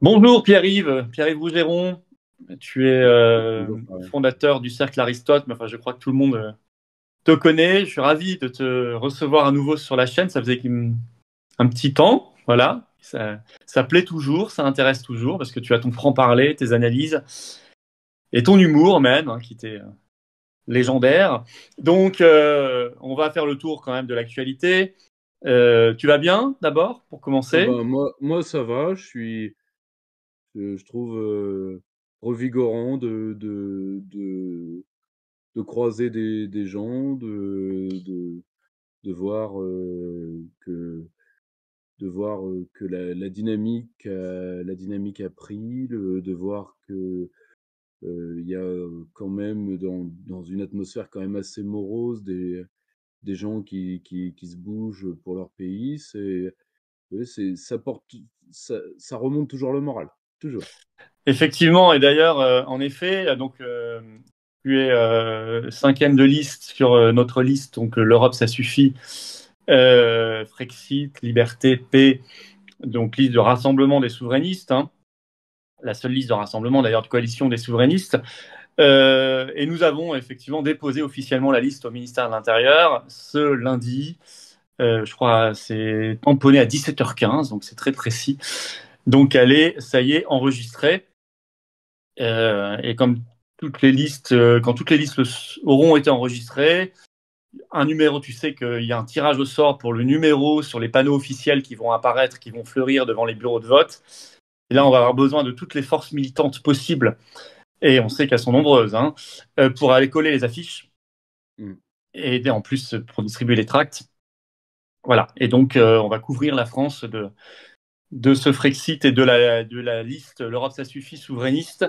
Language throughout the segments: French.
Bonjour Pierre-Yves, Pierre-Yves Rougeron. Tu es Bonjour, Florian. fondateur du Cercle Aristote, mais enfin, je crois que tout le monde te connaît. Je suis ravi de te recevoir à nouveau sur la chaîne. Ça faisait un petit temps, voilà. Ça plaît toujours, ça intéresse toujours, parce que tu as ton franc-parler, tes analyses et ton humour même, hein, qui était légendaire. Donc, on va faire le tour quand même de l'actualité. Tu vas bien d'abord, pour Ah commencer? ben, moi ça va, je trouve revigorant de croiser des gens, de voir que la dynamique a pris, de voir que il y a quand même dans une atmosphère quand même assez morose des gens qui se bougent pour leur pays. Oui, ça porte, ça remonte toujours le moral, toujours. Effectivement, et d'ailleurs, en effet, tu es cinquième de liste sur notre liste, donc l'Europe, ça suffit. Frexit, Liberté, Paix, donc liste de rassemblement des souverainistes, hein, la seule liste de rassemblement d'ailleurs de coalition des souverainistes. Et nous avons effectivement déposé officiellement la liste au ministère de l'Intérieur ce lundi. Je crois c'est tamponné à 17h15, donc c'est très précis. Donc elle est, ça y est, enregistrée. Et comme toutes les listes, quand toutes les listes auront été enregistrées, un numéro, tu sais qu'il y a un tirage au sort pour le numéro sur les panneaux officiels qui vont apparaître, qui vont fleurir devant les bureaux de vote. Et là, on va avoir besoin de toutes les forces militantes possibles, et on sait qu'elles sont nombreuses, hein, pour aller coller les affiches Mmh. et aider en plus pour distribuer les tracts. Voilà. Et donc, on va couvrir la France de ce Frexit et de la liste L'Europe ça suffit souverainiste,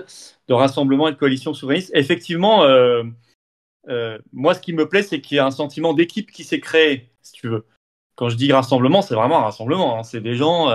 de rassemblement et de coalition souverainiste. Effectivement, moi, ce qui me plaît, c'est qu'il y a un sentiment d'équipe qui s'est créé, si tu veux. Quand je dis rassemblement, c'est vraiment un rassemblement, hein. C'est des gens.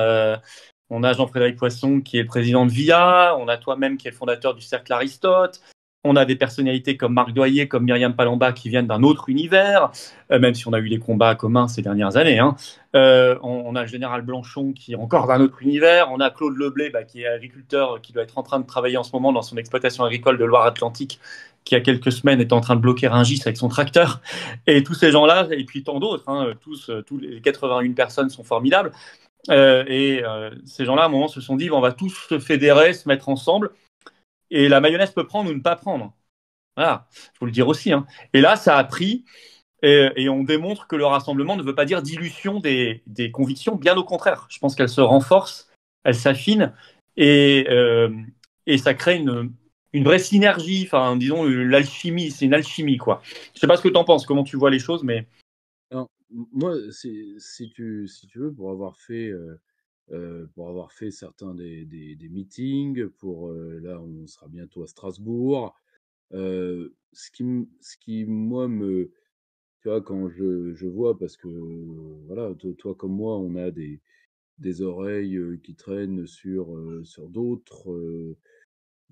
On a Jean-Frédéric Poisson qui est le président de VIA, on a toi-même qui est le fondateur du Cercle Aristote, on a des personnalités comme Marc Doyer, comme Myriam Palamba qui viennent d'un autre univers, même si on a eu des combats communs ces dernières années, hein. On a le général Blanchon qui est encore d'un autre univers, on a Claude Leblay qui est agriculteur, qui doit être en train de travailler en ce moment dans son exploitation agricole de Loire-Atlantique, qui il y a quelques semaines est en train de bloquer Rungis avec son tracteur. Et tous ces gens-là, et puis tant d'autres, hein, tous les 81 personnes sont formidables. Ces gens-là, à un moment, se sont dit, bon, on va tous se fédérer, se mettre ensemble. Et la mayonnaise peut prendre ou ne pas prendre. Voilà, il faut le dire aussi, hein. Et là, ça a pris, et on démontre que le rassemblement ne veut pas dire dilution des convictions, bien au contraire. Je pense qu'elles se renforcent, elles s'affinent, et, euh, et ça crée une vraie synergie, enfin, disons, l'alchimie, c'est une alchimie, quoi. Je sais pas ce que tu en penses, comment tu vois les choses, mais... Alors, moi, si tu veux, pour avoir fait certains des meetings, là, on sera bientôt à Strasbourg. Ce qui, moi, tu vois, quand je vois, parce que, voilà, toi comme moi, on a des oreilles qui traînent sur d'autres,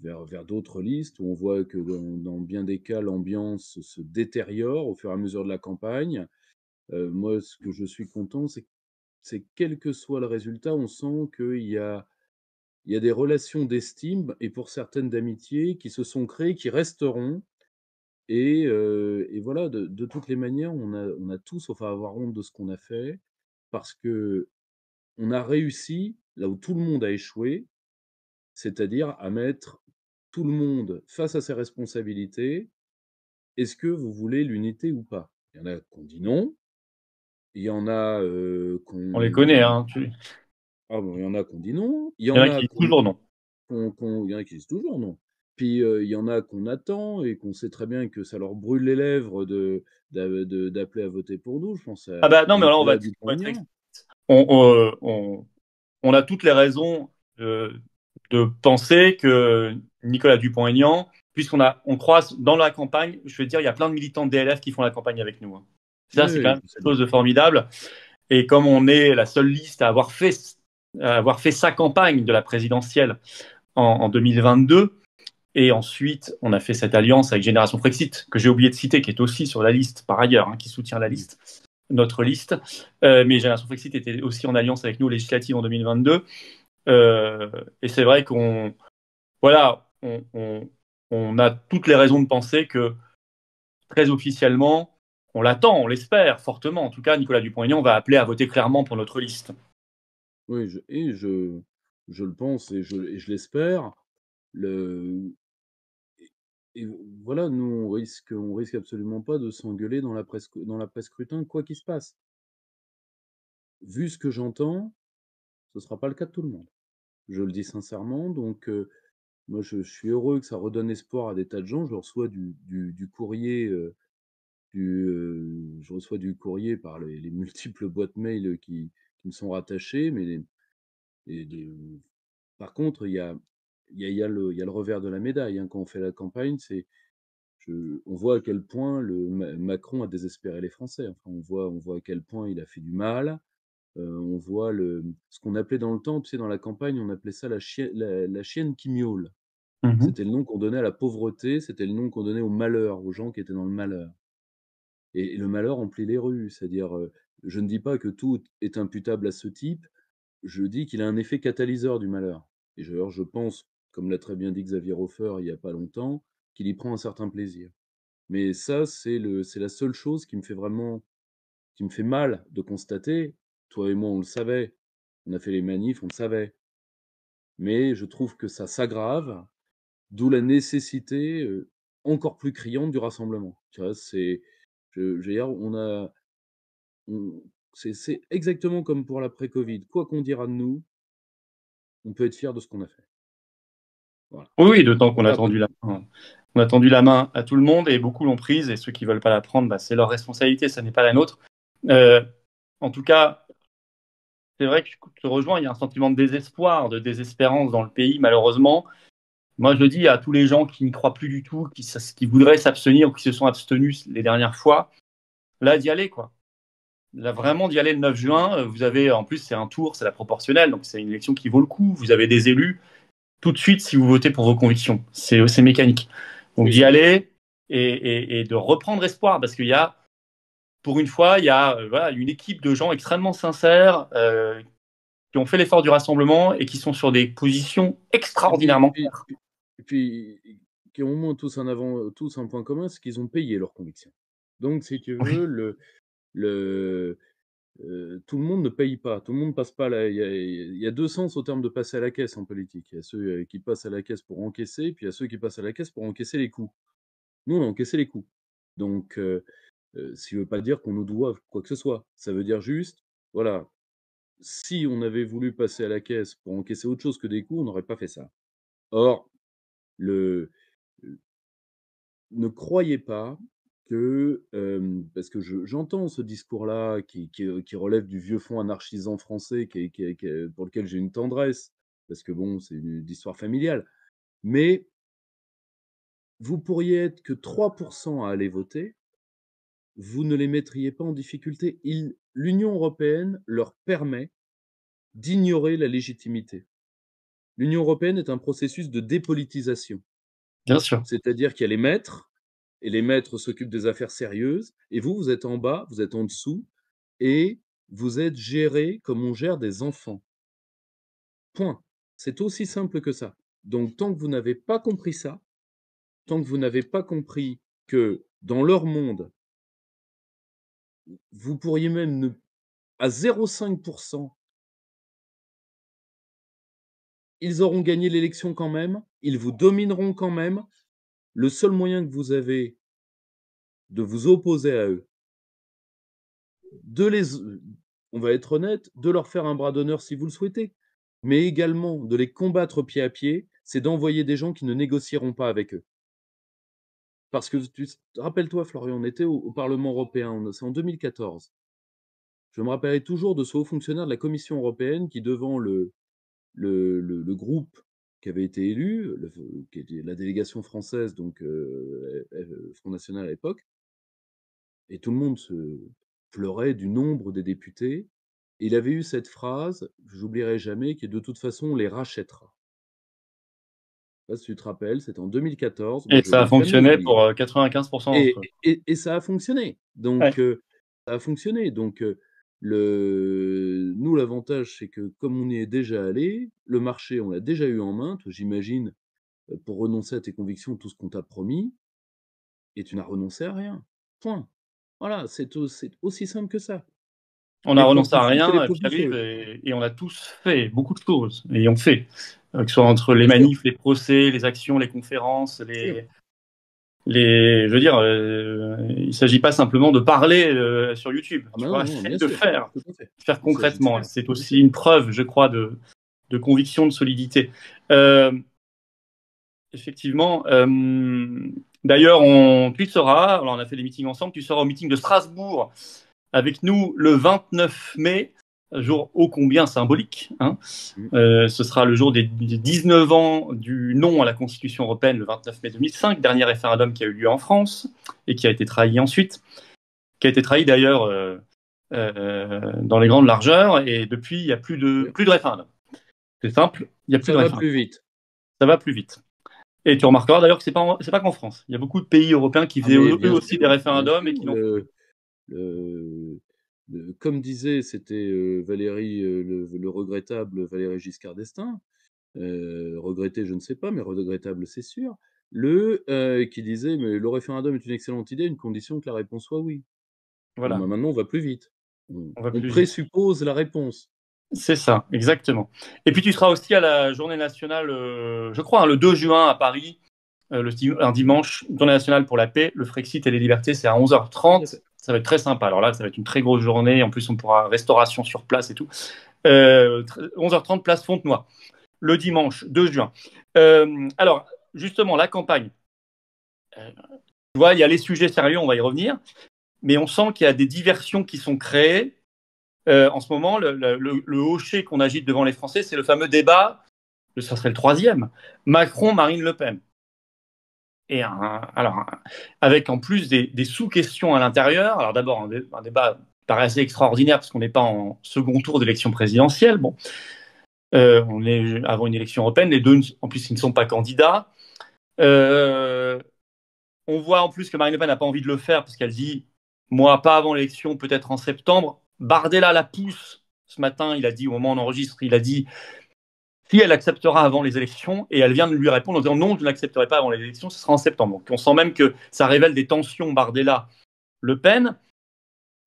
vers d'autres listes, où on voit que dans bien des cas, l'ambiance se détériore au fur et à mesure de la campagne. Moi, ce que je suis content, c'est quel que soit le résultat, on sent il y a des relations d'estime et pour certaines d'amitié qui se sont créées, qui resteront. Et voilà, de toutes les manières, on a tous, enfin, à avoir honte de ce qu'on a fait, parce que on a réussi là où tout le monde a échoué, c'est-à-dire à mettre tout le monde face à ses responsabilités. Est-ce que vous voulez l'unité ou pas? Il y en a qui ont dit non, il y en a On les connaît, hein. ah bon, il y en a qui ont dit non, Il y en a qui disent toujours non. il y en a qui disent toujours non. Puis il y en a qu'on attend et qu'on sait très bien que ça leur brûle les lèvres d'appeler à voter pour nous. Je pense Ah bah à non, mais alors Nicolas on va être Dupont-Aignan. on, on a toutes les raisons de penser que Nicolas Dupont-Aignan, on croise dans la campagne, je veux dire, il y a plein de militants de DLF qui font la campagne avec nous, hein. Oui, Ça, c'est quand oui, même je sais quelque bien. chose de formidable. Et comme on est la seule liste à avoir fait sa campagne de la présidentielle en 2022, et ensuite, on a fait cette alliance avec Génération Frexit, que j'ai oublié de citer, qui est aussi sur la liste par ailleurs, hein, qui soutient la Mmh. liste, notre liste. Mais Génération Frexit était aussi en alliance avec nous aux législatives en 2022. Et c'est vrai voilà, on a toutes les raisons de penser que très officiellement, on l'attend, on l'espère fortement. En tout cas, Nicolas Dupont-Aignan va appeler à voter clairement pour notre liste. Oui, je le pense et je l'espère. Le et voilà, nous, on risque absolument pas de s'engueuler dans la presse scrutin, quoi qu'il se passe. Vu ce que j'entends, ce sera pas le cas de tout le monde. Je le dis sincèrement, donc moi, je suis heureux que ça redonne espoir à des tas de gens. Je reçois du courrier, je reçois du courrier par les multiples boîtes mail qui me sont rattachées, mais les par contre, il y a le revers de la médaille, hein. Quand on fait la campagne, on voit à quel point Macron a désespéré les Français. Enfin, on voit à quel point il a fait du mal. On voit ce qu'on appelait dans le temps, tu sais, dans la campagne, on appelait ça la chienne qui miaule. Mhm. C'était le nom qu'on donnait à la pauvreté, c'était le nom qu'on donnait au malheur, aux gens qui étaient dans le malheur. Et le malheur emplit les rues, c'est-à-dire, je ne dis pas que tout est imputable à ce type, je dis qu'il a un effet catalyseur du malheur. Et d'ailleurs, je pense, comme l'a très bien dit Xavier Hofer il y a pas longtemps, qu'il y prend un certain plaisir. Mais ça, c'est la seule chose qui me fait mal de constater. Toi et moi, on le savait. On a fait les manifs, on le savait. Mais je trouve que ça s'aggrave, d'où la nécessité, encore plus criante du rassemblement. Tu vois, je veux dire, on c'est exactement comme pour l'après-Covid. Quoi qu'on dira de nous, on peut être fier de ce qu'on a fait. Voilà. Oui, oui, d'autant qu'on a Voilà, tendu la main. On a tendu la main à tout le monde et beaucoup l'ont prise. Et ceux qui ne veulent pas la prendre, bah, c'est leur responsabilité, ça n'est pas la nôtre. Euh, En tout cas, c'est vrai que je te rejoins, il y a un sentiment de désespoir, de désespérance dans le pays, malheureusement. Moi, je dis à tous les gens qui n'y croient plus du tout, qui voudraient s'abstenir ou qui se sont abstenus les dernières fois, là, d'y aller, quoi. Là, vraiment d'y aller le 9 juin. Vous avez, en plus, c'est un tour, c'est la proportionnelle, donc c'est une élection qui vaut le coup. Vous avez des élus tout de suite si vous votez pour vos convictions. C'est mécanique. Donc d'y oui, aller et de reprendre espoir, parce qu'il y a, pour une fois, il y a voilà, une équipe de gens extrêmement sincères qui ont fait l'effort du rassemblement et qui sont sur des positions et puis extraordinairement puis claires. puis et puis qui ont au moins tous un point commun, c'est qu'ils ont payé leurs convictions. Donc si tu veux, Oui, le tout le monde ne paye pas, tout le monde passe pas la il y a 2 sens au terme de passer à la caisse en politique. Il y a ceux, qui passent à la caisse pour encaisser, puis il y a ceux qui passent à la caisse pour encaisser les coups. Nous, on a encaissé les coups. Donc ce qui veut pas dire qu'on nous doive quoi que ce soit. Ça veut dire juste, voilà, si on avait voulu passer à la caisse pour encaisser autre chose que des coups, on n'aurait pas fait ça. Or, le ne croyez pas que, parce que j'entends ce discours-là qui relève du vieux fond anarchisant français qui est pour lequel j'ai une tendresse, parce que bon, c'est une histoire familiale. Mais vous pourriez être que 3 à aller voter, vous ne les mettriez pas en difficulté. L'Union européenne leur permet d'ignorer la légitimité. L'Union européenne est un processus de dépolitisation. bien sûr. C'est-à-dire qu'il y a les maîtres, et les maîtres s'occupent des affaires sérieuses, et vous êtes en bas, vous êtes en dessous, et vous êtes gérés comme on gère des enfants. Point. C'est aussi simple que ça. Donc tant que vous n'avez pas compris ça, tant que vous n'avez pas compris que dans leur monde, vous pourriez même ne à 0,5, ils auront gagné l'élection quand même, ils vous domineront quand même. Le seul moyen que vous avez de vous opposer à eux, de les on va être honnête, de leur faire un bras d'honneur si vous le souhaitez, mais également de les combattre pied à pied, c'est d'envoyer des gens qui ne négocieront pas avec eux. Parce que rappelle-toi Florian, on était au Parlement européen, c'est en 2014. Je me rappellerai toujours de ce haut fonctionnaire de la Commission européenne qui, devant le groupe qui avait été élu, qui était la délégation française, donc Front National à l'époque, et tout le monde se pleurait du nombre des députés. Et il avait eu cette phrase, j'oublierai jamais, qui est: «De toute façon, on les rachètera». Je sais pas si tu te rappelles, c'était en 2014. Moi, Et je ça a l'ai jamais fonctionné oublié. pour 95% d'entre eux. Et ça a fonctionné. Ouais. Donc ça a fonctionné. Donc Nous, l'avantage, c'est que comme on y est déjà allé, le marché, on l'a déjà eu en main. Toi, j'imagine, pour renoncer à tes convictions, tout ce qu'on t'a promis, et tu n'as renoncé à rien. Point. Voilà, c'est aussi simple que ça. On a L'épreuve renoncé du à feu, c'est rien, l'épreuve du Pierre-Yves, feu. et on a tous fait beaucoup de choses, et on fait. Que ce soit entre les Bien sûr, manifs, les procès, les actions, les conférences, bien sûr. je veux dire, il ne s'agit pas simplement de parler sur YouTube, Ah ben tu non, vois, non, c'est bien de sûr, faire, tout à fait. faire Il s'agit de concrètement. faire, C'est bien aussi sûr. une preuve, je crois, de conviction, de solidité. Euh, Effectivement. D'ailleurs, tu seras, alors on a fait des meetings ensemble, tu seras au meeting de Strasbourg avec nous le 29 mai, jour ô combien symbolique, hein. Mmh. Ce sera le jour des 19 ans du non à la Constitution européenne, le 29 mai 2005, dernier référendum qui a eu lieu en France et qui a été trahi ensuite, qui a été trahi d'ailleurs dans les grandes largeurs, et depuis, il n'y a Oui. plus de référendum. C'est simple, il n'y a plus Ça de va référendum. plus vite. Ça va plus vite. Et tu remarqueras d'ailleurs que c'est pas qu'en France. Il y a beaucoup de pays européens qui Ah faisaient mais eux aussi des bien référendums sûr, et qui n'en font plus. le comme disait, c'était, Valéry, le regrettable Valéry Giscard d'Estaing, regretté, je ne sais pas, mais regrettable, c'est sûr. Qui disait: «Mais le référendum est une excellente idée, à une condition que la réponse soit oui». Bon, Voilà, bah, maintenant on va plus vite. On on va on plus vite. présuppose la réponse. C'est ça, exactement. Et puis tu seras aussi à la journée nationale, je crois, hein, le 2 juin à Paris, un Mmh. dimanche, journée nationale pour la paix, le Frexit et les libertés, c'est à Tout à 11h30. fait. Ça va être très sympa. Alors là, ça va être une très grosse journée. En plus, on pourra restauration sur place et tout. 11h30, place Fontenoy, le dimanche 2 juin. Alors, justement, la campagne. Tu vois, il y a les sujets sérieux, on va y revenir. Mais on sent qu'il y a des diversions qui sont créées. En ce moment, le hocher qu'on agite devant les Français, c'est le fameux débat, ça serait le troisième, Macron-Marine Le Pen. Et alors, avec en plus des sous-questions à l'intérieur. Alors d'abord, un débat paraît assez extraordinaire parce qu'on n'est pas en second tour d'élection présidentielle. Bon, on est avant une élection européenne. Les deux, en plus, ils ne sont pas candidats. Euh, on voit en plus que Marine Le Pen n'a pas envie de le faire parce qu'elle dit, moi, pas avant l'élection, peut-être en septembre. Bardella la pousse. Ce matin, il a dit, au moment où on enregistre, il a dit si elle acceptera avant les élections, et elle vient de lui répondre en disant non, je n'accepterai pas avant les élections, ce sera en septembre. Donc on sent même que ça révèle des tensions Bardella-Le Pen,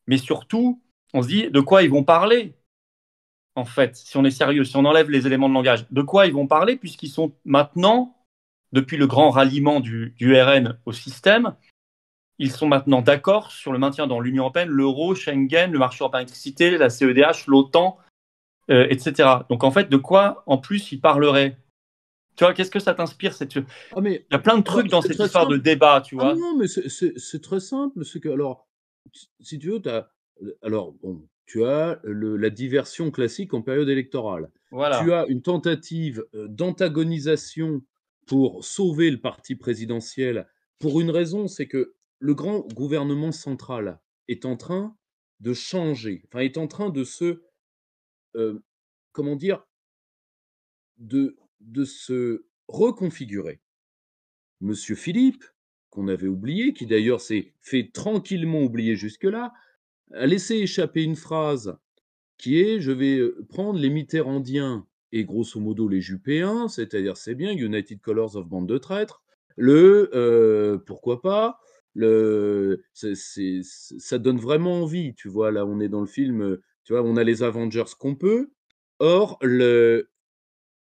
mais surtout, on se dit de quoi ils vont parler, en fait, si on est sérieux, si on enlève les éléments de langage, de quoi ils vont parler, puisqu'ils sont maintenant, depuis le grand ralliement du RN au système, ils sont maintenant d'accord sur le maintien dans l'Union européenne, l'euro, Schengen, le marché européen d'électricité, la CEDH, l'OTAN, etc. Donc en fait, de quoi en plus ils parleraient? Tu vois, qu'est-ce que ça t'inspire il Ah mais y a plein de trucs alors dans c'est cette très histoire de simple. débat, tu Ah vois. non, mais c'est très simple, c'est que alors, si tu veux, tu as alors bon, tu as la diversion classique en période électorale. Tu Voilà, as une tentative, d'antagonisation pour sauver le parti présidentiel pour une raison, c'est que le grand gouvernement central est en train de changer, enfin est en train de se, comment dire? De se reconfigurer. Monsieur Philippe, qu'on avait oublié, qui d'ailleurs s'est fait tranquillement oublier jusque-là, a laissé échapper une phrase qui est: «Je vais, prendre les mitterrandiens et grosso modo les Juppéens, c'est-à-dire c'est bien, United Colors of bande de traîtres, pourquoi pas?» Ça donne vraiment envie, tu vois? Là, on est dans le film, tu vois? On a les Avengers qu'on peut. Or,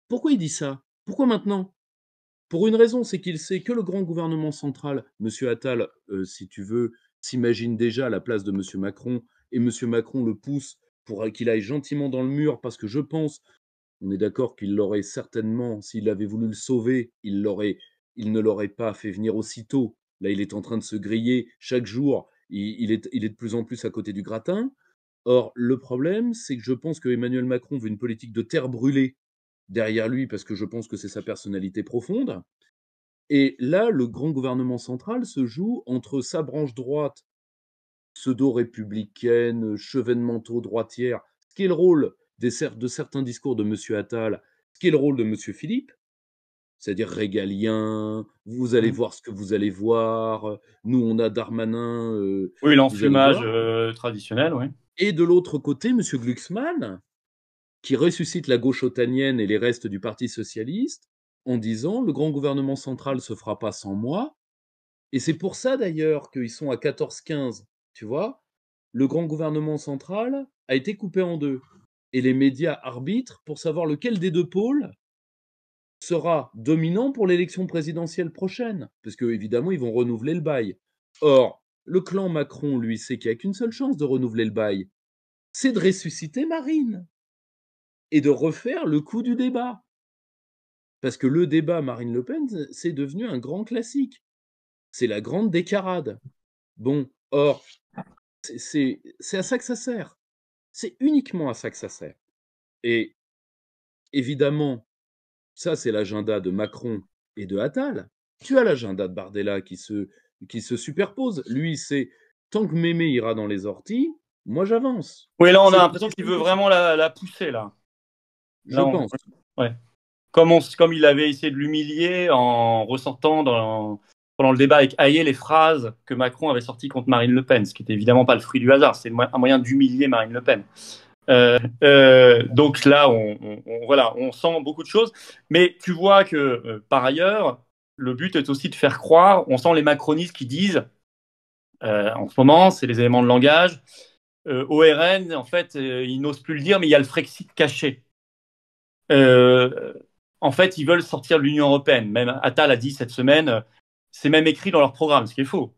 pourquoi il dit ça? Pourquoi maintenant? Pour une raison, c'est qu'il sait que le grand gouvernement central, monsieur Attal, si tu veux, s'imagine déjà à la place de monsieur Macron, et monsieur Macron le pousse pour qu'il aille gentiment dans le mur parce que je pense, on est d'accord qu'il l'aurait certainement, s'il avait voulu le sauver, il ne l'aurait pas fait venir aussitôt. Là, il est en train de se griller chaque jour, il est de plus en plus à côté du gratin. Or, le problème, c'est que je pense que Emmanuel Macron veut une politique de terre brûlée derrière lui parce que je pense que c'est sa personnalité profonde. Et là, le grand gouvernement central se joue entre sa branche droite, pseudo-républicaine, chevènementaux-droitière, ce qui est le rôle de certains discours de monsieur Attal, ce qui est le rôle de monsieur Philippe, c'est-à-dire régalien, vous allez Mm. voir ce que vous allez voir, nous on a Darmanin, Oui, vous allez l'enfumage voir. traditionnel, oui. Et de l'autre côté, M. Glucksmann, qui ressuscite la gauche otanienne et les restes du Parti socialiste, en disant: «Le grand gouvernement central se fera pas sans moi». Et c'est pour ça d'ailleurs qu'ils sont à 14-15, tu vois? Le grand gouvernement central a été coupé en 2 et les médias arbitrent pour savoir lequel des 2 pôles sera dominant pour l'élection présidentielle prochaine, parce qu'évidemment, ils vont renouveler le bail. Or, le clan Macron, lui, sait qu'il y a qu'une seule chance de renouveler le bail, c'est de ressusciter Marine et de refaire le coup du débat. Parce que le débat Marine Le Pen, c'est devenu un grand classique. C'est la grande décarade. Bon, or, c'est à ça que ça sert. C'est uniquement à ça que ça sert. Et évidemment, ça, c'est l'agenda de Macron et de Attal. Tu as l'agenda de Bardella qui se superpose. Lui, c'est tant que Mémé ira dans les orties, moi j'avance. Oui, là, on a C'est l'impression aussi qu'il simple veut que ça. vraiment la pousser, là. Je Là, pense. ouais. Comme il avait essayé de l'humilier en ressortant pendant le débat avec Hayet les phrases que Macron avait sorties contre Marine Le Pen, ce qui n'était évidemment pas le fruit du hasard, c'est un moyen d'humilier Marine Le Pen. Donc là, voilà, on sent beaucoup de choses, mais tu vois que par ailleurs, le but est aussi de faire croire, on sent les macronistes qui disent, en ce moment, c'est les éléments de langage, au RN, en fait, ils n'osent plus le dire, mais il y a le Frexit caché. Euh, En fait, ils veulent sortir de l'Union européenne. Même Attal a dit cette semaine, c'est même écrit dans leur programme, ce qui est faux.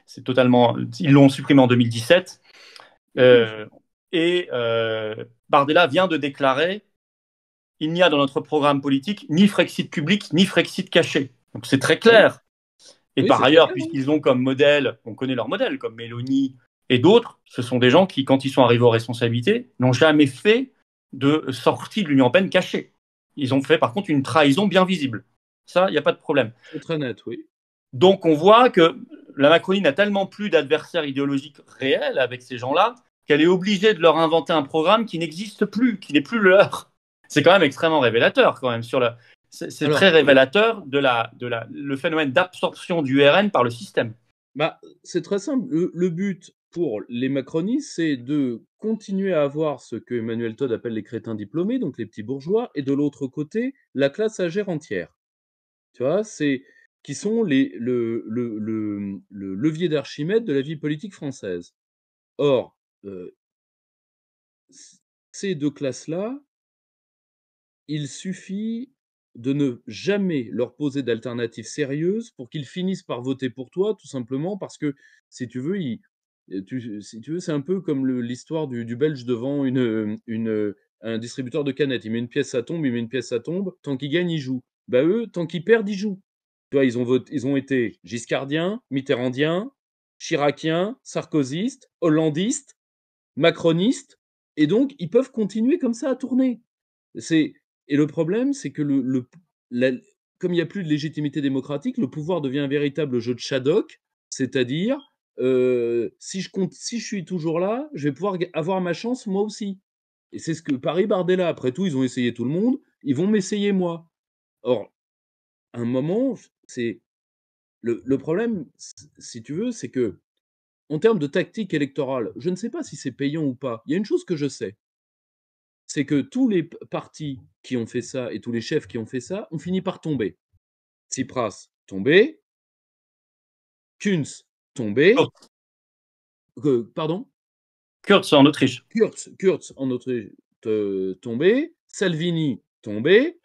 C'est totalement, ils l'ont supprimé en 2017. Oui, Euh, Bardella vient de déclarer, il n'y a dans notre programme politique ni Frexit public ni Frexit caché. Donc c'est très oui, clair. Et oui, par c'est très ailleurs, clair, oui. puisqu'ils ont comme modèle, on connaît leur modèle, comme Mélanie et d'autres, ce sont des gens qui, quand ils sont arrivés aux responsabilités, n'ont jamais fait de sortie de l'Union européenne cachée. Ils ont fait par contre une trahison bien visible. Ça, il n'y a pas de problème. C'est très net, oui. Donc on voit que la Macronie n'a tellement plus d'adversaires idéologiques réels avec ces gens-là qu'elle est obligée de leur inventer un programme qui n'existe plus, qui n'est plus leur. C'est quand même extrêmement révélateur quand même c'est très Alors, révélateur le phénomène d'absorption du RN par le système. bah, c'est très simple. Le but pour les macronistes, c'est de continuer à avoir ce que Emmanuel Todd appelle les crétins diplômés, donc les petits bourgeois, et de l'autre côté, la classe âgée entière. Tu vois? C'est qui sont le levier d'Archimède de la vie politique française. Or, c ces 2 classes-là, il suffit de ne jamais leur poser d'alternative sérieuse pour qu'ils finissent par voter pour toi, tout simplement parce que, si tu veux, si tu veux, c'est un peu comme l'histoire du Belge devant un distributeur de canettes. Il met une pièce, ça tombe, il met une pièce, ça tombe. Tant qu'il gagne, il joue. Bah, eux, tant qu'ils perdent, ils jouent. Tu vois, ils ont été giscardiens, mitterrandiens, chiraciens, sarkozystes, hollandistes, macronistes, et donc ils peuvent continuer comme ça à tourner. C'est Et le problème, c'est que la comme il y a plus de légitimité démocratique, le pouvoir devient un véritable jeu de Shadok, c'est-à-dire, si je suis toujours là, je vais pouvoir avoir ma chance moi aussi. Et c'est ce que Paris Bardella, après tout, ils ont essayé tout le monde, ils vont m'essayer moi. Or, à un moment, c'est le problème, si tu veux, c'est que en termes de tactique électorale, je ne sais pas si c'est payant ou pas. Il y a une chose que je sais, c'est que tous les partis qui ont fait ça et tous les chefs qui ont fait ça ont fini par tomber. Tsipras tombé, Kunz tombé, Kurz, pardon, Kurz en Autriche. Kurz en Autriche tombé, Salvini tombé,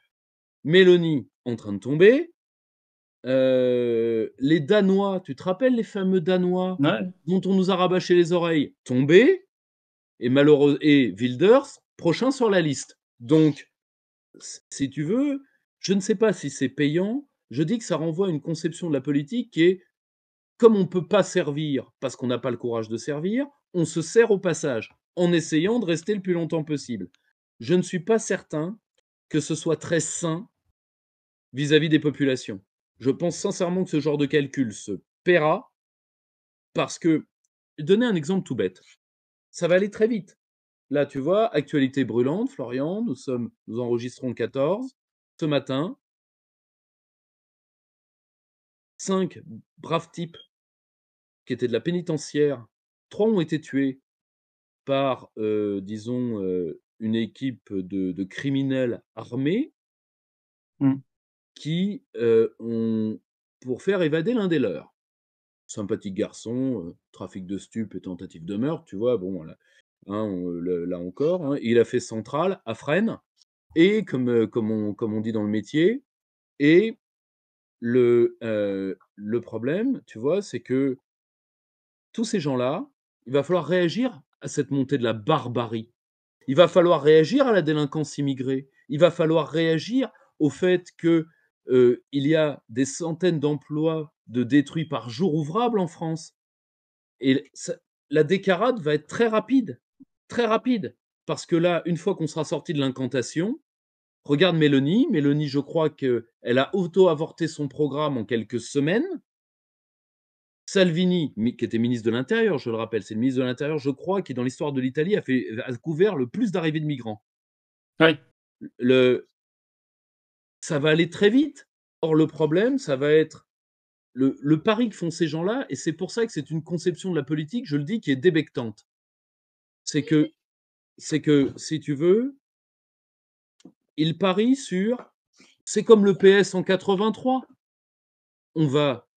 Meloni en train de tomber, les Danois, tu te rappelles les fameux Danois Ouais. dont on nous a rabâché les oreilles, tombés, et Wilders prochain sur la liste. Donc, si tu veux, je ne sais pas si c'est payant. Je dis que ça renvoie à une conception de la politique qui est, comme on ne peut pas servir parce qu'on n'a pas le courage de servir, on se sert au passage, en essayant de rester le plus longtemps possible. Je ne suis pas certain que ce soit très sain vis-à-vis des populations. Je pense sincèrement que ce genre de calcul se paiera parce que, donner un exemple tout bête, ça va aller très vite. Là, tu vois, actualité brûlante, Florian, nous enregistrons le 14. Ce matin, 5 braves types qui étaient de la pénitentiaire, 3 ont été tués par, disons, une équipe de criminels armés Mmh. qui, ont pour faire évader l'un des leurs. Sympathique garçon, trafic de stupes et tentative de meurtre, tu vois? Bon, là, hein, là encore, hein, il a fait centrale à Fresnes et comme on dit dans le métier et le problème, tu vois, c'est que tous ces gens-là, il va falloir réagir à cette montée de la barbarie. Il va falloir réagir à la délinquance immigrée. Il va falloir réagir au fait que, il y a des centaines d'emplois de détruits par jour ouvrable en France et ça la décarade va être très rapide. Parce que là, une fois qu'on sera sorti de l'incantation, regarde Mélanie. Mélanie, je crois qu'elle a auto-avorté son programme en quelques semaines. Salvini, qui était ministre de l'Intérieur, je le rappelle, c'est le ministre de l'Intérieur, je crois, qui dans l'histoire de l'Italie a couvert le plus d'arrivées de migrants. Oui. Le Ça va aller très vite. Or le problème, ça va être le pari que font ces gens-là et c'est pour ça que c'est une conception de la politique, je le dis, qui est débectante. C'est que si tu veux, ils parient sur c'est comme le PS en 83. On va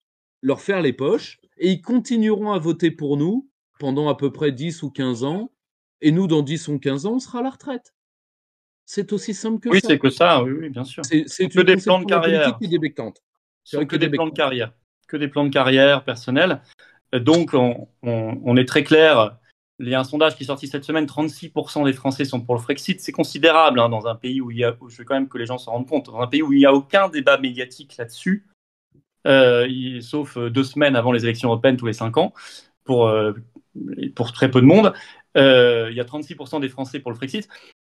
leur faire les poches et ils continueront à voter pour nous pendant à peu près 10 ou 15 ans et nous, dans 10 ou 15 ans, on sera à la retraite. C'est aussi simple que Oui, ça. c'est que ça, oui, oui, bien sûr. Ce sont C'est que une des plans de conception de la politique carrière. qui est débectante. Ce C'est sont vrai que qui est des plans de débectante. carrière. Que des plans de carrière personnels. Donc, on est très clair. Il y a un sondage qui est sorti cette semaine, 36% des Français sont pour le Frexit. C'est considérable hein, dans un pays où il y a, je veux quand même que les gens s'en rendent compte, dans un pays où il n'y a aucun débat médiatique là-dessus, sauf 2 semaines avant les élections européennes tous les 5 ans, pour très peu de monde. Il y a 36% des Français pour le Frexit,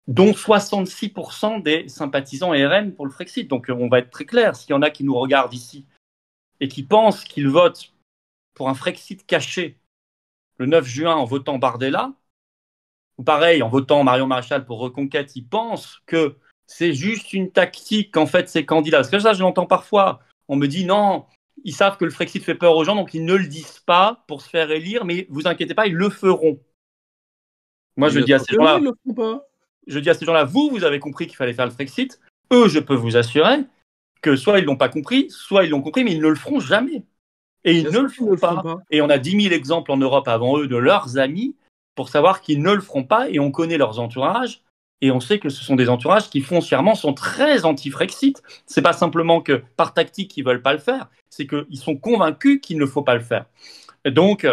dont 66% des sympathisants RN pour le Frexit. Donc on va être très clair, s'il y en a qui nous regardent ici et qui pensent qu'ils votent pour un Frexit caché le 9 juin en votant Bardella, ou pareil, en votant Marion Maréchal pour Reconquête, ils pensent que c'est juste une tactique qu'en fait ces candidats, parce que ça je l'entends parfois, on me dit non, ils savent que le Frexit fait peur aux gens, donc ils ne le disent pas pour se faire élire, mais vous inquiétez pas, ils le feront. Moi Mais je bien dis à sûr ces que non, ils gens-là, le feront pas. vous avez compris qu'il fallait faire le Frexit, eux, je peux vous assurer que soit ils l'ont pas compris, soit ils l'ont compris, mais ils ne le feront jamais. Et ils Bien ne sûr le qu'ils ne feront le feront pas. pas. Et on a 10 000 exemples en Europe avant eux de leurs amis pour savoir qu'ils ne le feront pas. Et on connaît leurs entourages. Et on sait que ce sont des entourages qui foncièrement sont très anti-Frexit. C'est pas simplement que par tactique ils veulent pas le faire, c'est qu'ils sont convaincus qu'il ne faut pas le faire. Et donc,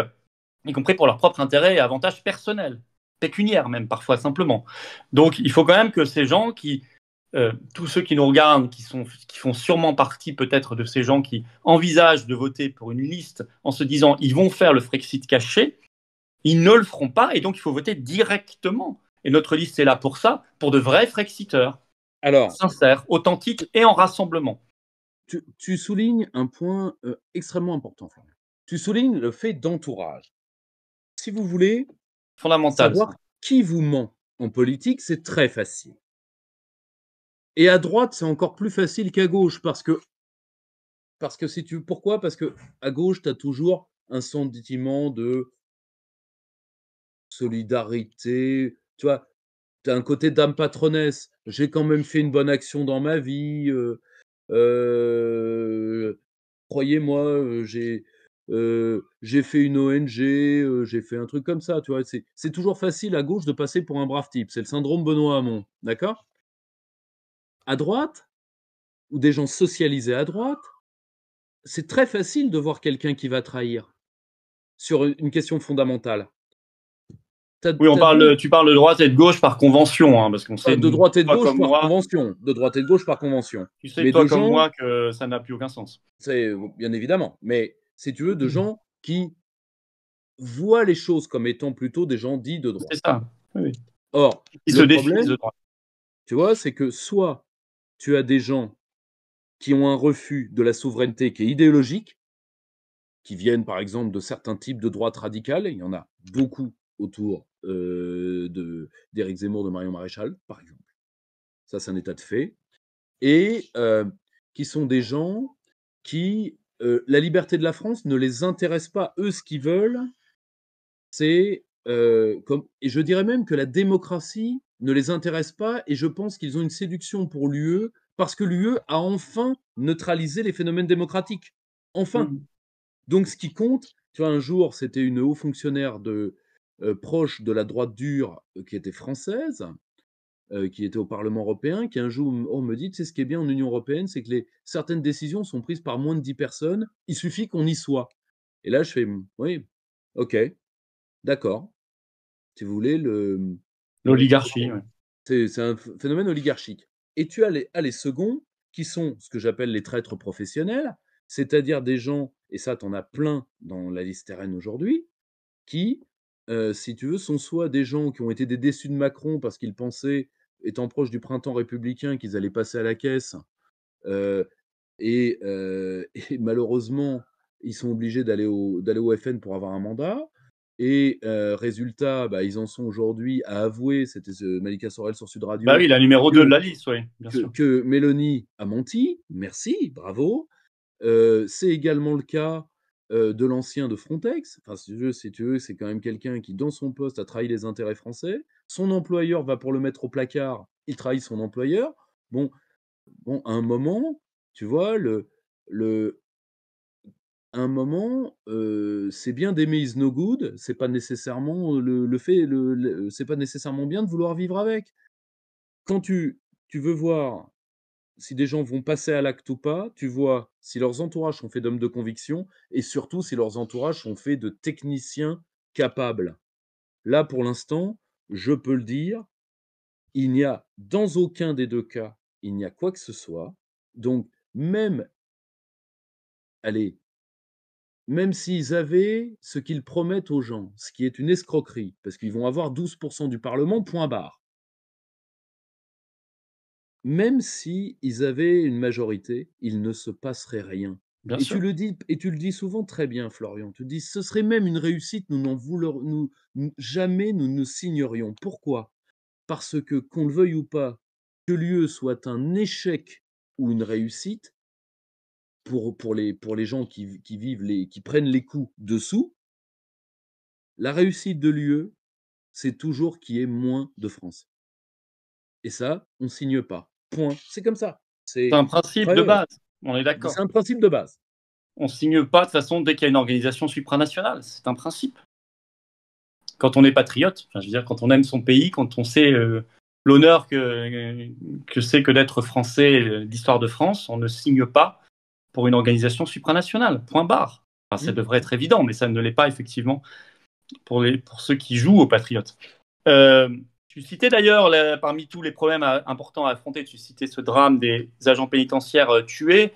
y compris pour leur propre intérêt et avantage personnel, pécuniaire même parfois simplement. Donc il faut quand même que ces gens tous ceux qui nous regardent, qui font sûrement partie peut-être de ces gens qui envisagent de voter pour une liste en se disant ils vont faire le Frexit caché, ils ne le feront pas et donc il faut voter directement. Et notre liste est là pour ça, pour de vrais Frexiteurs, Alors, sincères, authentiques et en rassemblement. tu soulignes un point, extrêmement important, Florian. Tu soulignes le fait d'entourage. Si vous voulez Fondamental ça. savoir qui vous ment en politique, c'est très facile. Et à droite, c'est encore plus facile qu'à gauche parce que si tu pourquoi? Parce qu'à gauche, tu as toujours un sentiment de solidarité, tu vois? Tu as un côté dame patronnesse. J'ai quand même fait une bonne action dans ma vie, heu, croyez-moi, j'ai fait une ONG, j'ai fait un truc comme ça, tu vois? C'est toujours facile à gauche de passer pour un brave type. C'est le syndrome Benoît Hamon, d'accord? À droite, ou des gens socialisés à droite, c'est très facile de voir quelqu'un qui va trahir sur une question fondamentale. Oui, Tu as 2 tu parles de droite et de gauche par convention, hein, parce qu'on sait, de droite et de toi gauche comme par moi, convention, de droite et de gauche par convention. tu sais, Mais toi de comme gens moi, que ça n'a plus aucun sens. c'est bien évidemment, mais si tu veux, de gens qui voient les choses comme étant plutôt des gens dits de C'est droite. ça. Oui. Or, Qui se le définissent de problème, droite. tu vois, c'est que soit tu as des gens qui ont un refus de la souveraineté qui est idéologique, qui viennent par exemple de certains types de droite radicale, et il y en a beaucoup autour d'Éric Zemmour, de Marion Maréchal, par exemple. Ça, c'est un état de fait. Et qui sont des gens qui, la liberté de la France ne les intéresse pas. Eux, ce qu'ils veulent, c'est et je dirais même que la démocratie ne les intéresse pas et je pense qu'ils ont une séduction pour l'UE parce que l'UE a enfin neutralisé les phénomènes démocratiques. Enfin. Mhm. Donc ce qui compte, tu vois, un jour, c'était une haut fonctionnaire proche de la droite dure qui était française, qui était au Parlement européen, qui un jour me dit, tu sais, ce qui est bien en Union européenne, c'est que certaines décisions sont prises par moins de 10 personnes, il suffit qu'on y soit. Et là, je fais, oui, ok, d'accord. Si vous voulez, L'oligarchie, ouais. c'est un phénomène oligarchique. Et tu as les seconds, qui sont ce que j'appelle les traîtres professionnels, c'est-à-dire des gens, et ça, tu en as plein dans la liste RN aujourd'hui, qui, si tu veux, sont soit des gens qui ont été des déçus de Macron parce qu'ils pensaient, étant proches du printemps républicain, qu'ils allaient passer à la caisse, heu et malheureusement, ils sont obligés d'aller au FN pour avoir un mandat et résultat, bah, ils en sont aujourd'hui à avouer, c'était Malika Sorel sur Sud Bah Radio, oui, la numéro 2 de que la liste, oui, bien que sûr. que Mélanie a menti. Merci, bravo. C'est également le cas, de l'ancien de Frontex. Enfin, si tu veux, c'est quand même quelqu'un qui, dans son poste, a trahi les intérêts français. Son employeur va pour le mettre au placard, il trahit son employeur. Bon bon, à un moment, tu vois, le à un moment, c'est bien d'aimer is no good, c'est pas nécessairement le fait le c'est pas nécessairement bien de vouloir vivre avec. Quand tu veux voir si des gens vont passer à l'acte ou pas, tu vois si leurs entourages sont faits d'hommes de conviction et surtout si leurs entourages sont faits de techniciens capables. Là, pour l'instant, je peux le dire, il n'y a dans aucun des 2 cas, il n'y a quoi que ce soit. Donc même, allez, même s'ils avaient ce qu'ils promettent aux gens, ce qui est une escroquerie, parce qu'ils vont avoir 12 du parlement, point barre. Même si ils avaient une majorité, il ne se passerait rien. Bien Et tu sûr. le dis et tu le dis souvent très bien, Florian. Tu dis: «Ce serait même une réussite, nous n'en vouleur nous jamais nous ne signerions». Pourquoi? Parce que, qu'on le veuille ou pas, que l'UE soit un échec ou une réussite, pour les gens qui vivent qui prennent les coups dessous, la réussite de l'UE, c'est toujours qu'il y ait moins de France. Et ça, on signe pas. Point. C'est comme ça. C'est C'est un principe de après, base, on est c'est d'accord. un principe de base. On signe pas de façon dès qu'il y a une organisation supranationale, c'est un principe. Quand on est patriote, enfin, je veux dire, quand on aime son pays, quand on sait l'honneur que c'est que d'être français, l'histoire de France, on ne signe pas pour une organisation supranationale. Point barre. Enfin, ça Mmh. devrait être évident, mais ça ne l'est pas effectivement pour ceux qui jouent aux patriotes. Euh, Tu citais d'ailleurs, parmi tous les problèmes importants à affronter, tu citais ce drame des agents pénitentiaires tués.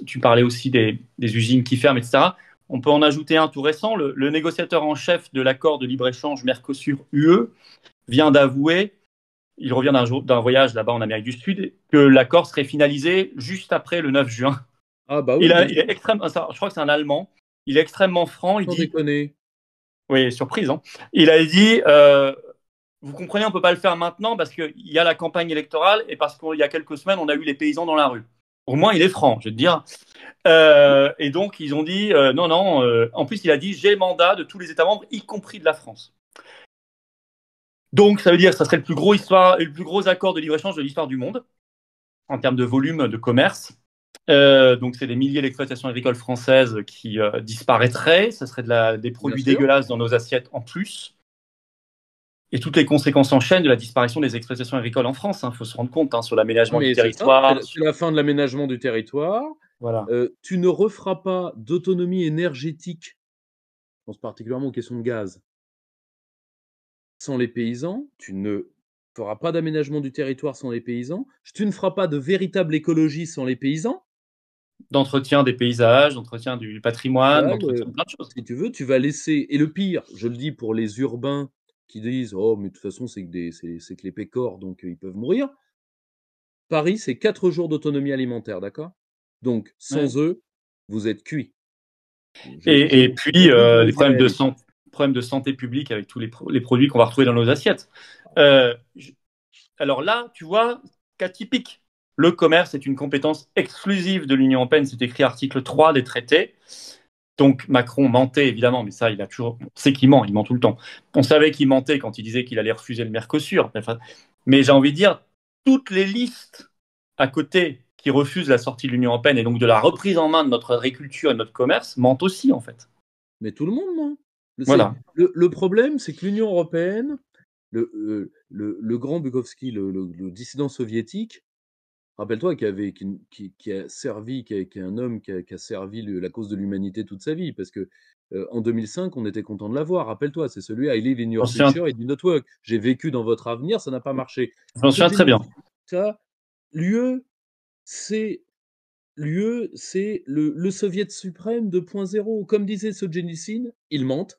Tu parlais aussi des usines qui ferment, etc. On peut en ajouter un tout récent. Le négociateur en chef de l'accord de libre-échange Mercosur-UE vient d'avouer, il revient d'un voyage là-bas en Amérique du Sud, que l'accord serait finalisé juste après le 9 juin. Ah bah oui, bien Il est sûr, extrêmement, je crois que c'est un Allemand, il est extrêmement franc, il sans dit, déconner. oui, surprise, hein, il a dit, vous comprenez, on ne peut pas le faire maintenant parce qu'il y a la campagne électorale et parce qu'il y a quelques semaines, on a eu les paysans dans la rue. Au moins, il est franc, je veux te dire. Et donc, ils ont dit non, non. En plus, il a dit j'ai mandat de tous les États membres, y compris de la France. Donc, ça veut dire que ça serait le plus gros accord de libre-échange de l'histoire du monde en termes de volume de commerce. Donc, c'est des milliers d'exploitations agricoles françaises qui disparaîtraient. Ça serait des Bien produits sûr. dégueulasses dans nos assiettes en plus. Et toutes les conséquences en chaîne de la disparition des exploitations agricoles en France. Il faut se rendre compte sur l'aménagement du Mais c'est ça, territoire. c'est la fin de l'aménagement du territoire. Voilà. Tu ne referas pas d'autonomie énergétique, je pense particulièrement aux questions de gaz, sans les paysans. Tu ne feras pas d'aménagement du territoire sans les paysans. Tu ne feras pas de véritable écologie sans les paysans. D'entretien des paysages, d'entretien du Tu patrimoine, vas d'entretien de plein de choses. si tu veux, tu vas laisser et le pire, je le dis pour les urbains qui disent: «Oh mais de toute façon c'est que les pécores donc ils peuvent mourir». Paris, c'est 4 jours d'autonomie alimentaire, d'accord? Donc Ouais. sans eux, vous êtes cuits. Et Je puis, le dis pour les les Irréalistes. problèmes de santé publique avec tous les produits qu'on va retrouver dans nos assiettes. Euh, je- alors là, tu vois, cas typique. Le commerce est une compétence exclusive de l'Union européenne. C'est écrit article 3 des traités. Donc Macron mentait évidemment, mais ça, on sait qu'il ment, il ment tout le temps. On savait qu'il mentait quand il disait qu'il allait refuser le Mercosur. Enfin, mais j'ai envie de dire, toutes les listes à côté qui refusent la sortie de l'Union européenne et donc de la reprise en main de notre agriculture et de notre commerce mentent aussi en fait. Mais tout le monde ment. Voilà. Le problème, c'est que l'Union européenne, le grand Bukovski, le dissident soviétique, rappelle-toi, qui a servi, qui est un homme qui a servi la cause de l'humanité toute sa vie, parce que en 2005, on était content de l'avoir. Rappelle-toi, c'est celui I live in your future et du network. J'ai vécu dans votre avenir, ça n'a pas marché. Je m'en souviens très bien. L'UE, c'est le soviet suprême 2.0. Comme disait Solzhenitsyn, ils mentent.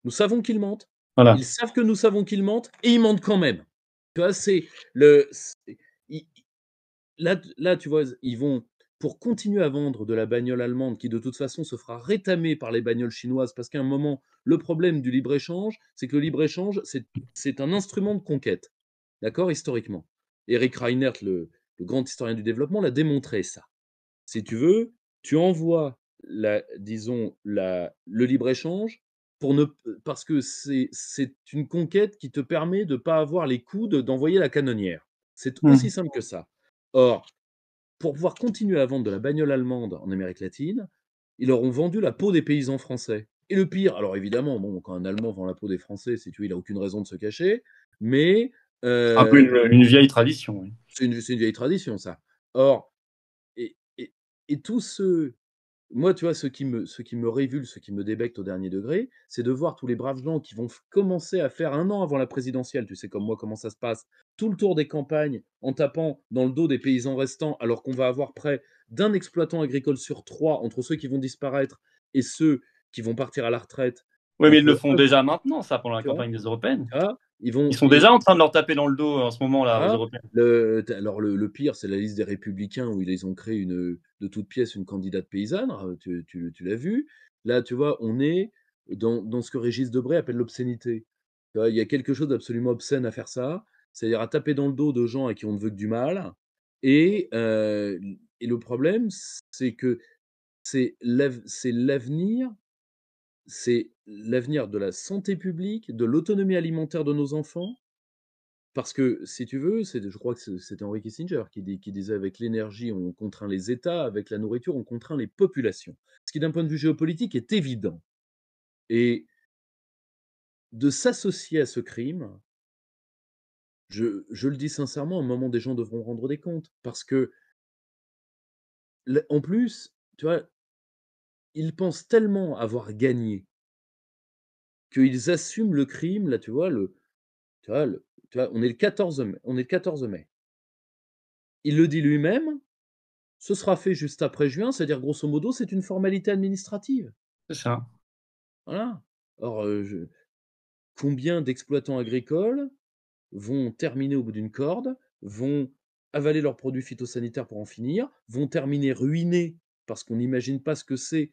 Nous savons qu'ils mentent. Voilà. Ils savent que nous savons qu'ils mentent et ils mentent quand même. Tu vois, c'est le. Là, tu vois, ils vont, pour continuer à vendre de la bagnole allemande qui, de toute façon, se fera rétamer par les bagnoles chinoises, parce qu'à un moment, le problème du libre-échange, c'est que le libre-échange, c'est un instrument de conquête, d'accord, historiquement. Eric Reinert, le grand historien du développement, l'a démontré, ça. Si tu veux, tu envoies, disons, le libre-échange parce que c'est une conquête qui te permet de ne pas avoir les coups d'envoyer la canonnière. C'est aussi simple que ça. Or, pour pouvoir continuer à vendre de la bagnole allemande en Amérique latine, ils leur ont vendu la peau des paysans français. Et le pire, alors évidemment, bon, quand un Allemand vend la peau des Français, si tu veux, il n'a aucune raison de se cacher, mais un peu une vieille tradition. Oui. C'est une vieille tradition, ça. Or, et tous ceux, moi, tu vois, ce qui me révulse, ce qui me débecte au dernier degré, c'est de voir tous les braves gens qui vont commencer à faire un an avant la présidentielle, tu sais comme moi comment ça se passe, tout le tour des campagnes en tapant dans le dos des paysans restants, alors qu'on va avoir près d'un exploitant agricole sur 3 entre ceux qui vont disparaître et ceux qui vont partir à la retraite. Oui, mais ils le font déjà maintenant, ça, pendant la Tu vois, campagne des européennes. ils sont déjà en train de leur taper dans le dos en ce moment-là, aux Ah, Européens. alors le pire, c'est la liste des Républicains où ils ont créé de toutes pièces une candidate paysanne. Tu l'as vu. Là, tu vois, on est dans ce que Régis Debray appelle l'obscénité. Tu vois, il y a quelque chose d'absolument obscène à faire ça, c'est-à-dire à taper dans le dos de gens à qui on ne veut que du mal. Et le problème, c'est que c'est l'avenir, c'est l'avenir de la santé publique, de l'autonomie alimentaire de nos enfants. Parce que, si tu veux, je crois que c'était Henry Kissinger qui disait: «Avec l'énergie, on contraint les États, avec la nourriture, on contraint les populations». Ce qui, d'un point de vue géopolitique, est évident. Et de s'associer à ce crime, je le dis sincèrement, à un moment, des gens devront rendre des comptes. Parce que, en plus, tu vois, ils pensent tellement avoir gagné qu'ils assument le crime. Là, tu vois, on est le 14 mai. Il le dit lui-même. Ce sera fait juste après juin, c'est-à-dire grosso modo, c'est une formalité administrative. C'est ça. Voilà. Or, combien d'exploitants agricoles vont terminer au bout d'une corde, vont avaler leurs produits phytosanitaires pour en finir, vont terminer ruinés parce qu'on n'imagine pas ce que c'est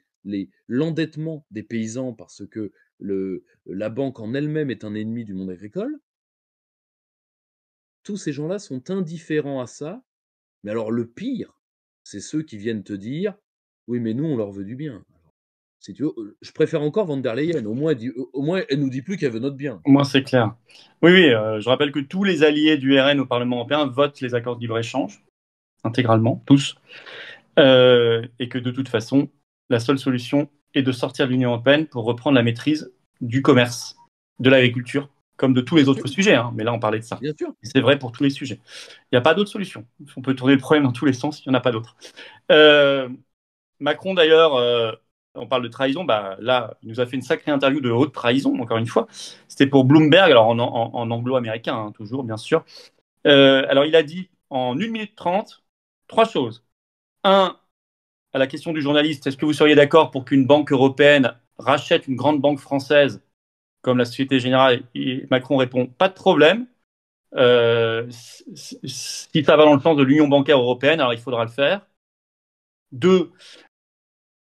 l'endettement des paysans parce que la banque en elle-même est un ennemi du monde agricole. Tous ces gens-là sont indifférents à ça. Mais alors le pire, c'est ceux qui viennent te dire: «Oui, mais nous, on leur veut du bien». Si tu veux, je préfère encore von der Leyen. Au moins, elle nous dit plus qu'elle veut notre bien. Au moins, c'est clair. Oui, oui, je rappelle que tous les alliés du RN au Parlement européen votent les accords de libre-échange, intégralement, tous. Et que de toute façon, la seule solution est de sortir de l'Union européenne pour reprendre la maîtrise du commerce, de l'agriculture, comme de tous les autres sujets. Hein. Mais là, on parlait de ça. Bien sûr. Et c'est vrai pour tous les sujets. Il n'y a pas d'autre solution. On peut tourner le problème dans tous les sens, il n'y en a pas d'autre. Macron, d'ailleurs, on parle de trahison, bah, là, il nous a fait une sacrée interview de haute trahison, encore une fois. C'était pour Bloomberg, alors en anglo-américain, hein, toujours, bien sûr. Alors, il a dit en 1 minute 30, 3 choses. 1, à la question du journaliste, est-ce que vous seriez d'accord pour qu'une banque européenne rachète une grande banque française comme la Société Générale? Et Macron répond, pas de problème. Si ça va dans le sens de l'union bancaire européenne, alors il faudra le faire. 2,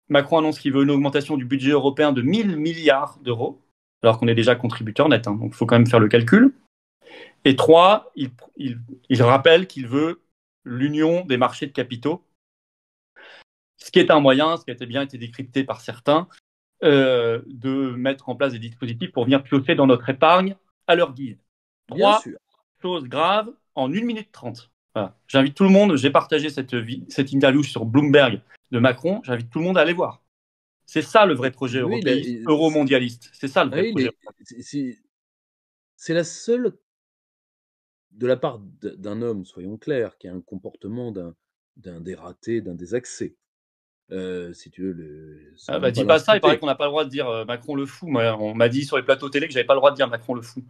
Macron annonce qu'il veut une augmentation du budget européen de 1 000 milliards d'euros, alors qu'on est déjà contributeur net, hein, donc il faut quand même faire le calcul. Et 3, il rappelle qu'il veut l'union des marchés de capitaux. Ce qui est un moyen, ce qui a bien été décrypté par certains, de mettre en place des dispositifs pour venir piocher dans notre épargne à leur guise. Bien 3 sûr. choses graves en 1 minute 30. Voilà. J'invite tout le monde, j'ai partagé cette interview sur Bloomberg de Macron, j'invite tout le monde à aller voir. C'est ça le vrai projet Oui, européiste, euro-mondialiste. C'est ça le vrai oui, projet. c'est la seule, de la part d'un homme, soyons clairs, qui a un comportement d'un dératé, d'un désaxé. Si tu veux, sans Ah bah même pas dis pas ça, il paraît l'insulter. qu'on n'a pas le droit de dire Macron le fou. Moi, on m'a dit sur les plateaux télé que j'avais pas le droit de dire Macron le fou.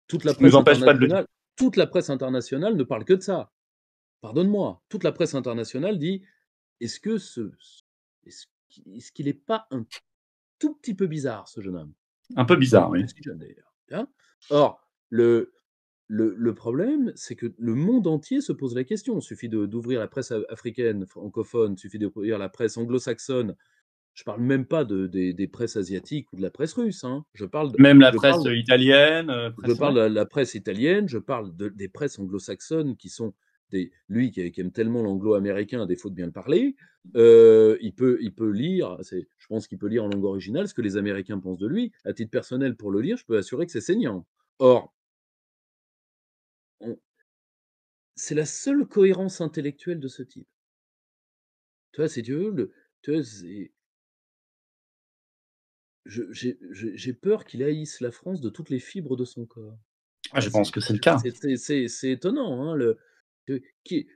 Toute Ce la qui ne nous presse empêche pas de le dire. internationale toute la presse internationale ne parle que de ça. Pardonne-moi, toute la presse internationale dit: «Est-ce que est-ce qu'il est pas un tout petit peu bizarre ce jeune homme?» Un peu bizarre, oui. Lui aussi jeune d'ailleurs, hein. Or, le problème, c'est que le monde entier se pose la question. Il suffit d'ouvrir la presse africaine, francophone, il suffit d'ouvrir la presse anglo-saxonne. Je parle même pas des presses asiatiques ou de la presse russe, hein. Même la Je presse parle italienne, je presse, parle ouais. de la presse italienne, je parle des presses anglo-saxonnes qui sont lui qui aime tellement l'anglo-américain, à défaut de bien le parler, il peut lire, je pense qu'il peut lire en langue originale ce que les Américains pensent de lui. À titre personnel, pour le lire, je peux assurer que c'est saignant. Or, on c'est la seule cohérence intellectuelle de ce type. Tu vois, si tu veux, tu vois, j'ai peur qu'il haïsse la France de toutes les fibres de son corps. Ah, je pense que c'est le cas. C'est étonnant, hein,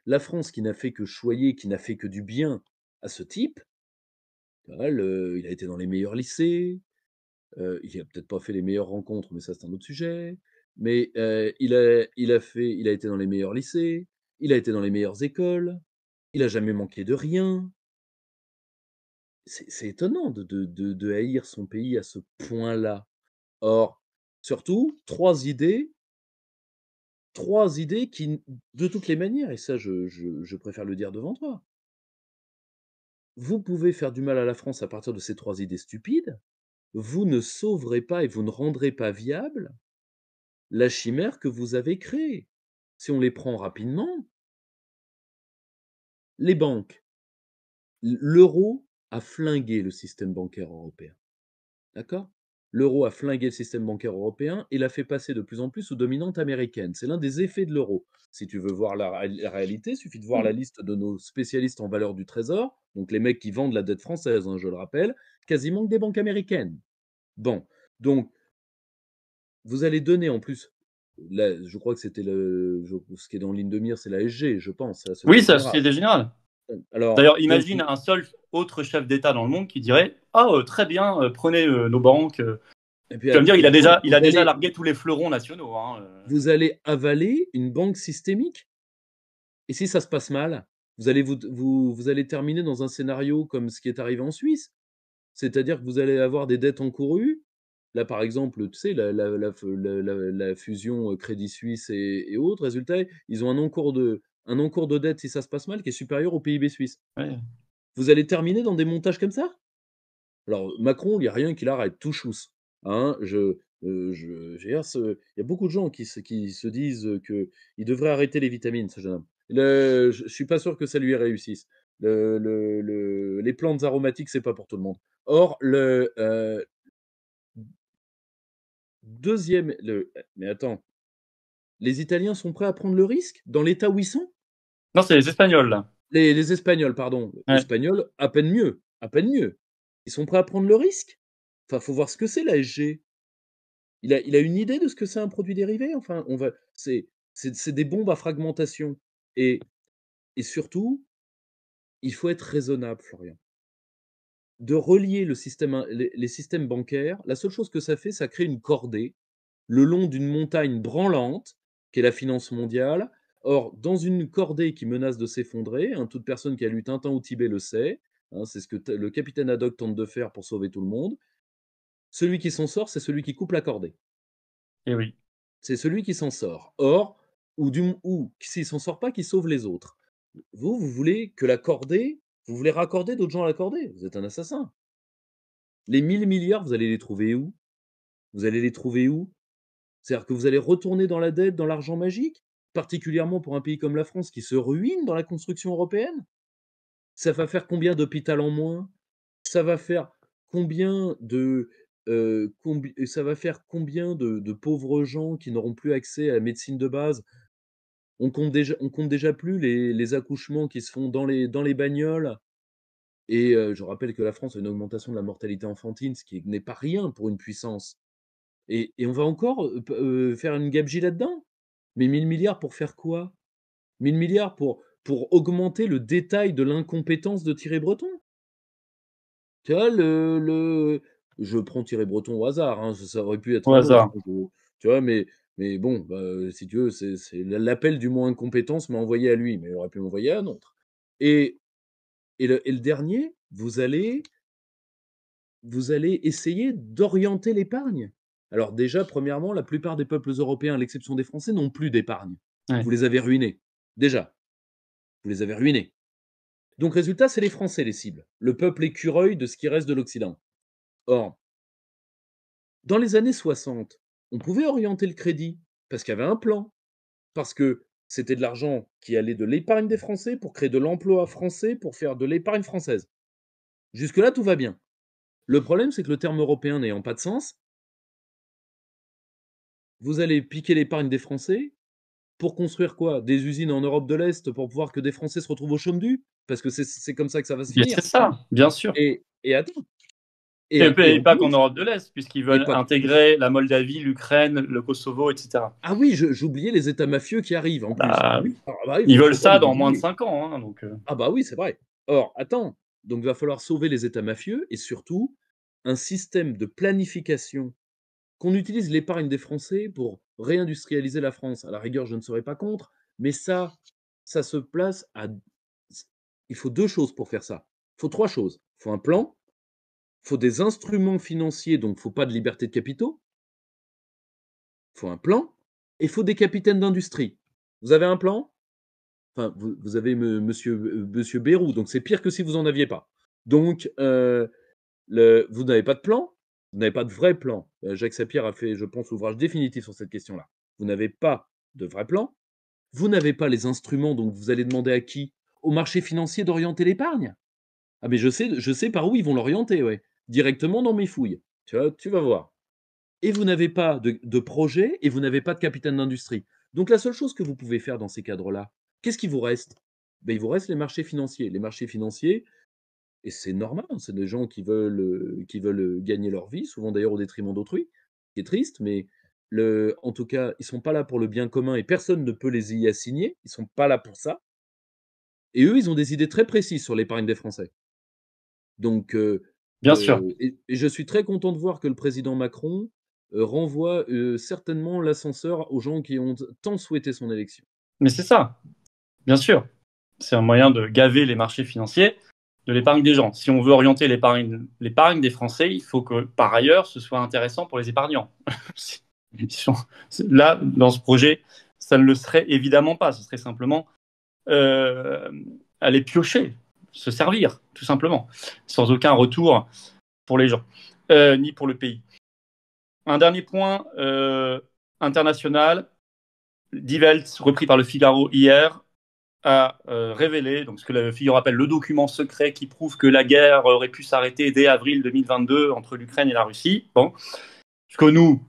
la France qui n'a fait que choyer, qui n'a fait que du bien à ce type, tu vois, il a été dans les meilleurs lycées, il a peut-être pas fait les meilleures rencontres, mais ça, c'est un autre sujet. Mais, il a été dans les meilleurs lycées, il a été dans les meilleures écoles, il a jamais manqué de rien. C'est étonnant de haïr son pays à ce point-là. Or, surtout, 3 idées qui n de toutes les manières, et ça je préfère le dire devant toi, vous pouvez faire du mal à la France à partir de ces 3 idées stupides, vous ne sauverez pas et vous ne rendrez pas viable la chimère que vous avez créée. Si on les prend rapidement, les banques, l'euro a flingué le système bancaire européen. D'accord? L'euro a flingué le système bancaire européen et l'a fait passer de plus en plus aux dominantes américaines. C'est l'un des effets de l'euro. Si tu veux voir la réalité, il suffit de voir la liste de nos spécialistes en valeur du trésor, donc les mecs qui vendent la dette française, hein, je le rappelle, quasiment que des banques américaines. Bon, donc vous allez donner en plus, là, je crois que c'était ce qui est dans ligne de mire, c'est la SG, je pense, la Oui, Société c'est la Générale. Société Générale. Alors, D'ailleurs, donc, imagine un seul autre chef d'État dans le monde qui dirait ah très bien, prenez nos banques. et puis Tu vas me dire, attends, il a déjà largué tous les fleurons nationaux. Hein. vous allez avaler une banque systémique. Et si ça se passe mal, vous allez terminer dans un scénario comme ce qui est arrivé en Suisse. C'est-à-dire que vous allez avoir des dettes encourues. Là, par exemple, tu sais, la fusion, Crédit Suisse et autres, résultat, ils ont un encours de dette, si ça se passe mal, qui est supérieur au PIB suisse. Ouais. Vous allez terminer dans des montages comme ça? Alors Macron, il y a rien qui l'arrête, tout chousse, hein. Je veux dire il y a beaucoup de gens qui se disent, qu'il devrait arrêter les vitamines, ce jeune homme. Je suis pas sûr que ça lui réussisse. Les plantes aromatiques, c'est pas pour tout le monde. Or, 2e mais attends, les Italiens sont prêts à prendre le risque dans l'état où ils sont? Non, c'est les Espagnols là. Les Espagnols, pardon. Ouais. Espagnols, à peine mieux, à peine mieux. Ils sont prêts à prendre le risque? Enfin, faut voir ce que c'est l'ASG. Il a une idée de ce que c'est un produit dérivé? Enfin, on va c'est des bombes à fragmentation et surtout, il faut être raisonnable, Florian. De relier le système in les systèmes bancaires, la seule chose que ça fait, ça crée une cordée le long d'une montagne branlante, qui est la finance mondiale. Or, dans une cordée qui menace de s'effondrer, hein, toute personne qui a lu Tintin ou Tibet le sait, hein, c'est ce que le capitaine Haddock tente de faire pour sauver tout le monde. Celui qui s'en sort, c'est celui qui coupe la cordée. Et oui. C'est celui qui s'en sort. Or, ou s'il s'en sort pas, qui sauve les autres. Vous voulez que la cordée vous voulez raccorder d'autres gens à la cordée? Vous êtes un assassin. Les 1 000 milliards, vous allez les trouver où? Vous allez les trouver où? C'est-à-dire que vous allez retourner dans la dette, dans l'argent magique? Particulièrement pour un pays comme la France qui se ruine dans la construction européenne? Ça va faire combien d'hôpital en moins? Ça va faire combien de, ça va faire combien de pauvres gens qui n'auront plus accès à la médecine de base? On compte déjà plus les accouchements qui se font dans les bagnoles et je rappelle que la France a une augmentation de la mortalité infantile, ce qui n'est pas rien pour une puissance et on va encore, faire une gabegie là-dedans? Mais 1 000 milliards pour faire quoi? 1 000 milliards pour augmenter le détail de l'incompétence de Thierry Breton? Tu vois je prends Thierry Breton au hasard, hein, ça aurait pu être au un autre, hasard. hein, tu vois? Mais bon, bah, si tu veux, c'est l'appel du mot incompétence m'a envoyé à lui, mais il aurait pu m'envoyer à un autre et le dernier, vous allez essayer d'orienter l'épargne. Alors déjà, premièrement, la plupart des peuples européens, à l'exception des Français, n'ont plus d'épargne. Ouais. Vous les avez ruinés. Déjà, vous les avez ruinés. Donc résultat, c'est les Français les cibles, le peuple écureuil de ce qui reste de l'Occident. Or, dans les années 60, on pouvait orienter le crédit parce qu'il y avait un plan, parce que c'était de l'argent qui allait de l'épargne des Français pour créer de l'emploi français, pour faire de l'épargne française. Jusque-là, tout va bien. Le problème, c'est que le terme européen n'ayant pas de sens, vous allez piquer l'épargne des Français pour construire quoi? Des usines en Europe de l'Est pour pouvoir que des Français se retrouvent au chômage? Parce que c'est comme ça que ça va se Bien, c'est finir. ça, bien sûr. Et attends, et, Et et en pas qu'en plus, Europe de l'Est, puisqu'ils et veulent pas intégrer la Moldavie, l'Ukraine, le Kosovo, etc. ah oui, j'oubliais les États mafieux qui arrivent en plus. Bah oui. Ah bah oui, Ils veulent faut pas ça les dans moins de oublier. 5 ans, hein, donc Ah bah oui, c'est vrai. Or, attends, donc il va falloir sauver les États mafieux et surtout un système de planification, qu'on utilise l'épargne des Français pour réindustrialiser la France. À la rigueur, je ne serais pas contre, mais ça se place à il faut 2 choses pour faire ça. Il faut 3 choses. Il faut un plan, il faut des instruments financiers, donc il faut pas de liberté de capitaux, il faut un plan et il faut des capitaines d'industrie. Vous avez un plan? Enfin, vous avez monsieur Bayrou, donc c'est pire que si vous en aviez pas. Donc, vous n'avez pas de plan, vous n'avez pas de vrai plan. Jacques Sapir a fait, je pense, l'ouvrage définitif sur cette question-là. Vous n'avez pas de vrai plan, vous n'avez pas les instruments, donc vous allez demander à qui? Au marché financier d'orienter l'épargne? Ah mais je sais par où ils vont l'orienter, ouais. Directement dans mes fouilles. Tu vas voir. Et vous n'avez pas de projet et vous n'avez pas de capitaine d'industrie. Donc la seule chose que vous pouvez faire dans ces cadres-là, qu'est-ce qui vous reste? Ben, il vous reste les marchés financiers. Les marchés financiers, et c'est normal, hein, c'est des gens qui veulent gagner leur vie, souvent d'ailleurs au détriment d'autrui, ce qui est triste, mais en tout cas, ils sont pas là pour le bien commun et personne ne peut les y assigner. Ils sont pas là pour ça. Et eux, ils ont des idées très précises sur l'épargne des Français. Donc, bien sûr. et je suis très content de voir que le président Macron, renvoie, certainement l'ascenseur aux gens qui ont tant souhaité son élection. Mais c'est ça, bien sûr. C'est un moyen de gaver les marchés financiers de l'épargne des gens. Si on veut orienter l'épargne des Français, il faut que, par ailleurs, ce soit intéressant pour les épargnants. Là, dans ce projet, ça ne le serait évidemment pas. Ce serait simplement euh, aller piocher, se servir, tout simplement, sans aucun retour pour les gens, ni pour le pays. Un dernier point international. Die Welt, repris par le Figaro hier, a révélé donc ce que le Figaro appelle le document secret qui prouve que la guerre aurait pu s'arrêter dès avril 2022 entre l'Ukraine et la Russie. Bon, ce que nous,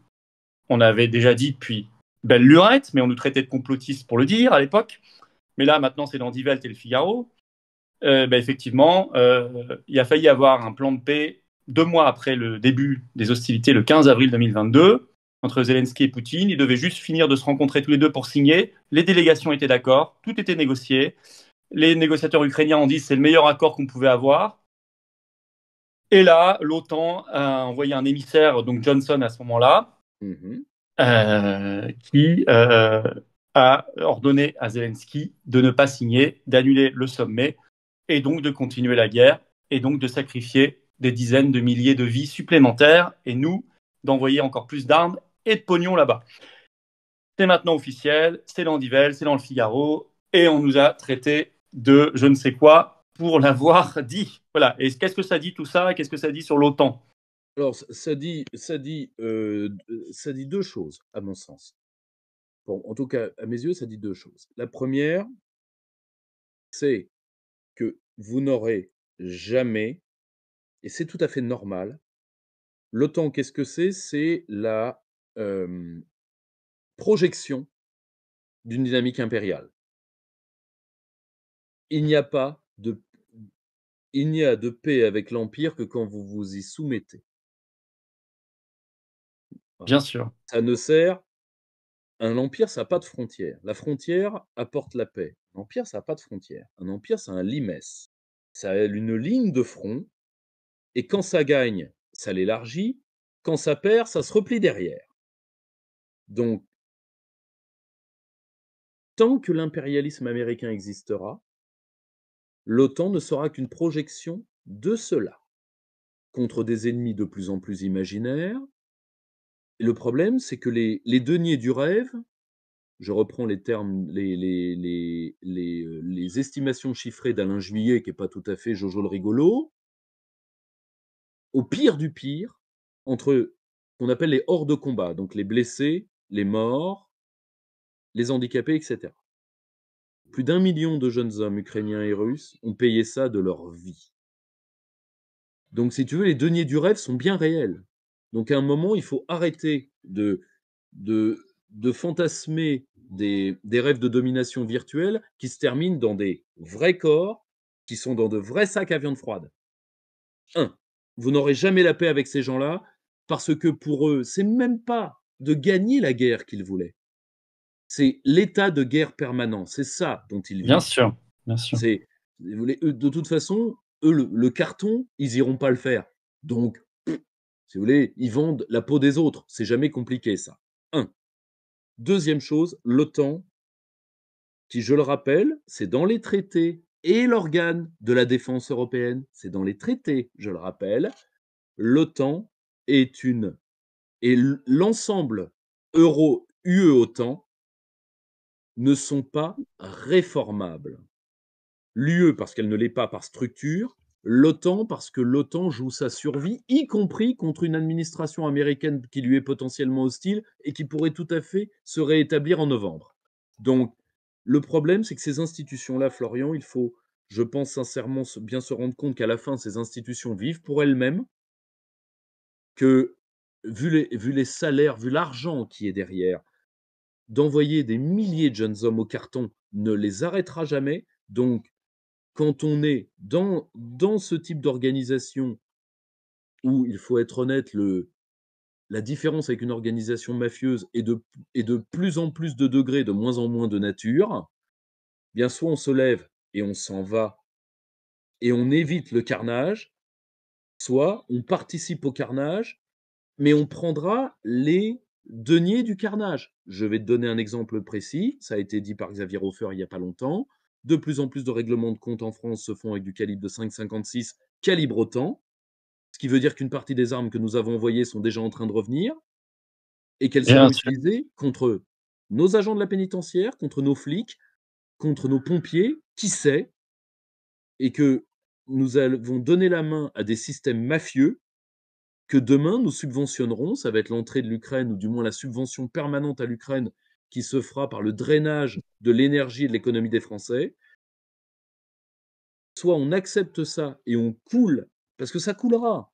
on avait déjà dit depuis belle lurette, mais on nous traitait de complotistes pour le dire à l'époque. Mais là, maintenant, c'est dans Die Welt et le Figaro. Effectivement, il a failli y avoir un plan de paix 2 mois après le début des hostilités, le 15 avril 2022, entre Zelensky et Poutine. Ils devaient juste finir de se rencontrer tous les deux pour signer. Les délégations étaient d'accord, tout était négocié. Les négociateurs ukrainiens ont dit que c'est le meilleur accord qu'on pouvait avoir. Et là, l'OTAN a envoyé un émissaire, donc Johnson à ce moment-là, Mmh. qui a ordonné à Zelensky de ne pas signer, d'annuler le sommet et donc de continuer la guerre et donc de sacrifier des dizaines de milliers de vies supplémentaires et nous d'envoyer encore plus d'armes et de pognon là-bas. C'est maintenant officiel, c'est dans Die Welt, c'est dans le Figaro et on nous a traité de je ne sais quoi pour l'avoir dit. Voilà. Et qu'est-ce que ça dit tout ça et qu'est-ce que ça dit sur l'OTAN? Alors ça dit 2 choses à mon sens. Bon, en tout cas, à mes yeux, ça dit 2 choses. La première, c'est que vous n'aurez jamais, et c'est tout à fait normal, l'OTAN, qu'est-ce que c'est? C'est la, hem, projection d'une dynamique impériale. Il n'y a pas de il n'y a de paix avec l'empire que quand vous vous y soumettez. Voilà. Bien sûr. Ça ne sert Un empire, ça a pas de frontières. La frontière apporte la paix. L'empire, ça a pas de frontières. Un empire, c'est un limes. Ça a une ligne de front et quand ça gagne, ça l'élargit, quand ça perd, ça se replie derrière. Donc tant que l'impérialisme américain existera, l'OTAN ne sera qu'une projection de cela, contre des ennemis de plus en plus imaginaires. Et le problème, c'est que les deniers du rêve, je reprends les termes, les estimations chiffrées d'Alain Juillet, qui est pas tout à fait Jojo le rigolo. Au pire du pire, entre ce qu'on appelle les hors de combat, donc les blessés, les morts, les handicapés, et cetera. Plus d'1 million de jeunes hommes ukrainiens et russes ont payé ça de leur vie. Donc si tu veux, les deniers du rêve sont bien réels. Donc à un moment, il faut arrêter de fantasmer des rêves de domination virtuelle qui se terminent dans des vrais corps, qui sont dans de vrais sacs à viande froide. 1, vous n'aurez jamais la paix avec ces gens-là, parce que pour eux, c'est même pas de gagner la guerre qu'ils voulaient, c'est l'état de guerre permanent, c'est ça dont ils Bien vivent. sûr. Bien sûr. C'est Vous voulez, eux, de toute façon, eux, le carton, ils iront pas le faire. Donc, si vous voulez, ils vendent la peau des autres. C'est jamais compliqué, ça. 1. Deuxième chose, l'OTAN, qui, je le rappelle, c'est dans les traités et l'organe de la défense européenne, c'est dans les traités, je le rappelle, l'OTAN est une et l'ensemble euro UE-OTAN ne sont pas réformables. L'UE parce qu'elle ne l'est pas par structure, l'OTAN parce que l'OTAN joue sa survie, y compris contre une administration américaine qui lui est potentiellement hostile et qui pourrait tout à fait se réétablir en novembre. Donc, le problème, c'est que ces institutions-là, Florian, il faut, je pense sincèrement, bien se rendre compte qu'à la fin, ces institutions vivent pour elles-mêmes, que vu les salaires, vu l'argent qui est derrière, d'envoyer des milliers de jeunes hommes au carton ne les arrêtera jamais. Donc, quand on est dans ce type d'organisation où, il faut être honnête, la différence avec une organisation mafieuse est de plus en plus de degrés, de moins en moins de nature, bien soit on se lève et on s'en va et on évite le carnage, soit on participe au carnage, mais on prendra les deniers du carnage. Je vais te donner un exemple précis, ça a été dit par Xavier Hofer il y a pas longtemps. De plus en plus de règlements de compte en France se font avec du calibre de 5,56, calibre OTAN, ce qui veut dire qu'une partie des armes que nous avons envoyées sont déjà en train de revenir et qu'elles seront Bien sûr. utilisées contre nos agents de la pénitentiaire, contre nos flics, contre nos pompiers, qui sait, et que nous avons donné la main à des systèmes mafieux que demain nous subventionnerons, ça va être l'entrée de l'Ukraine ou du moins la subvention permanente à l'Ukraine qui se fera par le drainage de l'énergie et de l'économie des Français. Soit on accepte ça et on coule, parce que ça coulera.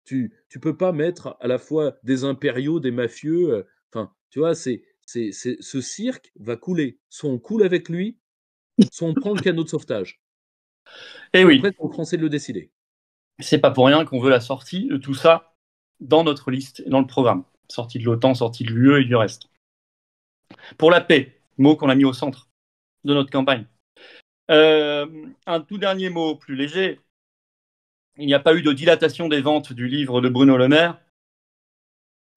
Tu peux pas mettre à la fois des impériaux, des mafieux, enfin, tu vois? C'est ce cirque va couler. Soit on coule avec lui, soit on prend le canot de sauvetage. Et Après, oui, c'est aux Français de le décider. c'est pas pour rien qu'on veut la sortie de tout ça dans notre liste et dans le programme. Sortie de l'OTAN, sortie de l'UE et du reste. Pour la paix, mot qu'on a mis au centre de notre campagne. Un tout dernier mot plus léger. Il n'y a pas eu de dilatation des ventes du livre de Bruno Le Maire,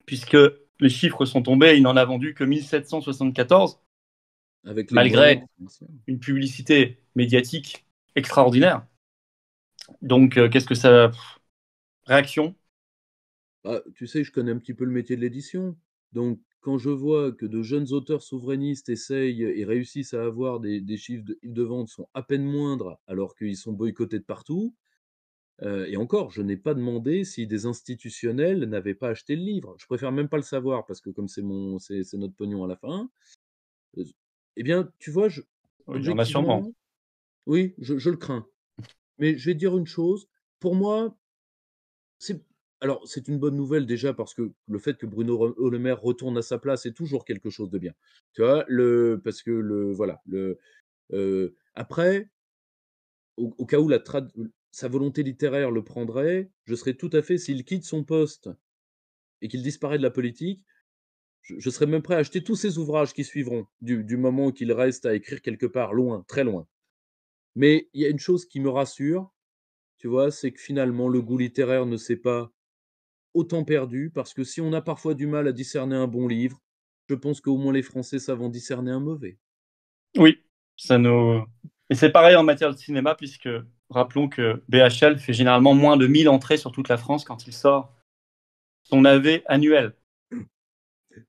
puisque les chiffres sont tombés, il n'en a vendu que 1774, Avec les moyens malgré financiers. une publicité médiatique extraordinaire. Donc, qu'est-ce que ça... Réaction? Bah, tu sais, je connais un petit peu le métier de l'édition. Donc, quand je vois que de jeunes auteurs souverainistes essayent et réussissent à avoir des chiffres de vente sont à peine moindres, alors qu'ils sont boycottés de partout, et encore, je n'ai pas demandé si des institutionnels n'avaient pas acheté le livre. Je préfère même pas le savoir parce que comme c'est notre pognon à la fin, eh bien, tu vois, Il y en a sûrement. objectivement, Oui, je le crains. Mais je vais te dire une chose, pour moi, c'est alors c'est une bonne nouvelle déjà parce que le fait que Le Maire retourne à sa place est toujours quelque chose de bien. Tu vois? Parce que voilà, après, au cas où sa volonté littéraire le prendrait, je serais tout à fait s'il quitte son poste et qu'il disparaît de la politique, je serais même prêt à acheter tous ses ouvrages qui suivront, du moment qu'il reste à écrire quelque part loin, très loin. Mais il y a une chose qui me rassure, tu vois? C'est que finalement le goût littéraire ne s'est pas autant perdu, parce que si on a parfois du mal à discerner un bon livre, je pense qu'au moins les Français savent en discerner un mauvais. Oui, ça nous... Et c'est pareil en matière de cinéma, puisque rappelons que BHL fait généralement moins de 1000 entrées sur toute la France quand il sort son AV annuel,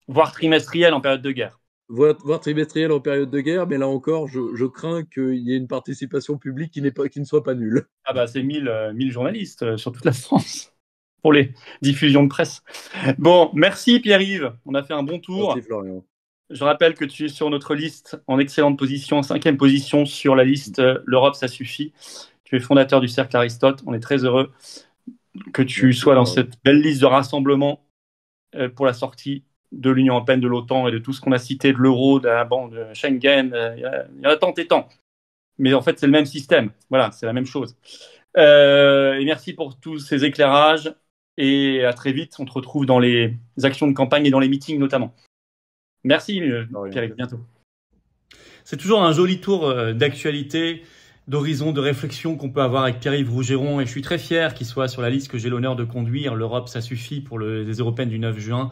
voire trimestriel en période de guerre. Voire trimestriel en période de guerre, mais là encore, je crains qu'il y ait une participation publique qui ne soit pas nulle. Ah bah c'est 1000 journalistes sur toute la France pour les diffusions de presse. Bon, merci Pierre-Yves, on a fait un bon Merci tour. Florian. Je rappelle que tu es sur notre liste en excellente position, en 5e position sur la liste L'Europe, ça suffit. Tu es fondateur du Cercle Aristote. On est très heureux que tu Merci sois dans Florian. cette belle liste de rassemblement pour la sortie de l'Union européenne, de l'OTAN et de tout ce qu'on a cité, de l'euro, de Schengen. Il y en a tant et tant. Mais en fait, c'est le même système. Voilà, c'est la même chose. Et merci pour tous ces éclairages. Et à très vite. On te retrouve dans les actions de campagne et dans les meetings notamment. Merci, Pierre, bientôt. C'est toujours un joli tour d'actualité, d'horizon, de réflexion qu'on peut avoir avec Pierre-Yves Rougeron. Et je suis très fier qu'il soit sur la liste que j'ai l'honneur de conduire. L'Europe, ça suffit pour les Européennes du 9 juin.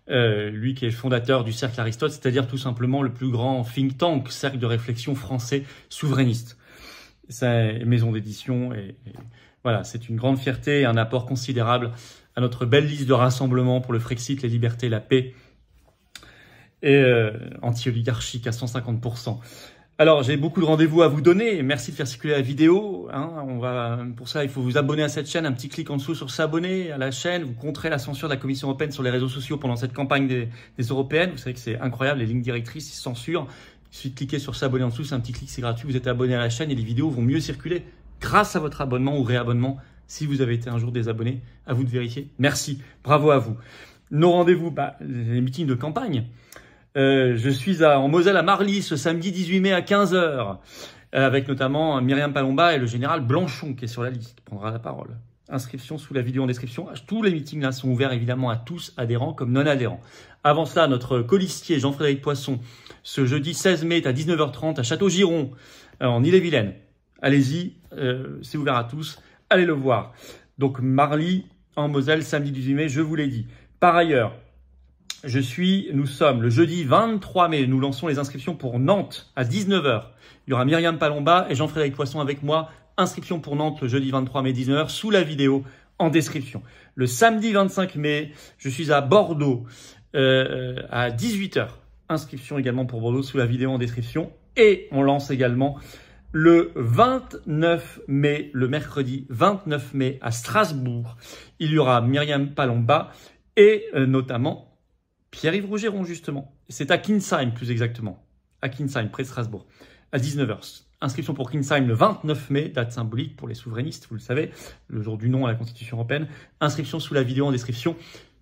Lui qui est le fondateur du Cercle Aristote, c'est-à-dire tout simplement le plus grand think tank, cercle de réflexion français souverainiste. C'est maison d'édition et voilà, c'est une grande fierté et un apport considérable à notre belle liste de rassemblement pour le Frexit, les libertés, la paix et anti-oligarchique à 150%. Alors, j'ai beaucoup de rendez-vous à vous donner. Merci de faire circuler la vidéo. Pour ça, il faut vous abonner à cette chaîne. Un petit clic en dessous sur s'abonner à la chaîne. Vous contrez la censure de la Commission européenne sur les réseaux sociaux pendant cette campagne des européennes. Vous savez que c'est incroyable. Les lignes directrices, ils censurent. Il suffit de cliquer sur s'abonner en dessous. C'est un petit clic, c'est gratuit. Vous êtes abonné à la chaîne et les vidéos vont mieux circuler grâce à votre abonnement ou réabonnement. Si vous avez été un jour désabonné, à vous de vérifier. Merci. Bravo à vous. Nos rendez-vous, les meetings de campagne. Je suis en Moselle à Marly ce samedi 18 mai à 15 h avec notamment Myriam Palomba et le général Blanchon qui est sur la liste, qui prendra la parole. Inscription sous la vidéo en description. Tous les meetings là sont ouverts évidemment à tous, adhérents comme non adhérents. Avant cela, notre colistier Jean-Frédéric Poisson, ce jeudi 16 mai à 19 h 30 à Château-Giron, en Ille-et-Vilaine. Allez-y, c'est ouvert à tous, allez le voir. Donc Marly en Moselle samedi 18 mai, je vous l'ai dit. Par ailleurs, nous sommes le jeudi 23 mai, nous lançons les inscriptions pour Nantes à 19 h. Il y aura Myriam Palomba et Jean-Frédéric Poisson avec moi. Inscription pour Nantes le jeudi 23 mai 19 h sous la vidéo en description. Le samedi 25 mai, je suis à Bordeaux à 18 h. Inscription également pour Bordeaux sous la vidéo en description. Et on lance également le 29 mai, le mercredi 29 mai à Strasbourg. Il y aura Myriam Palomba et notamment Pierre-Yves Rougeron, justement. C'est à Kinsheim, plus exactement. À Kinsheim, près de Strasbourg. À 19 h. Inscription pour Kinsheim le 29 mai, date symbolique pour les souverainistes, vous le savez, le jour du non à la Constitution européenne. Inscription sous la vidéo en description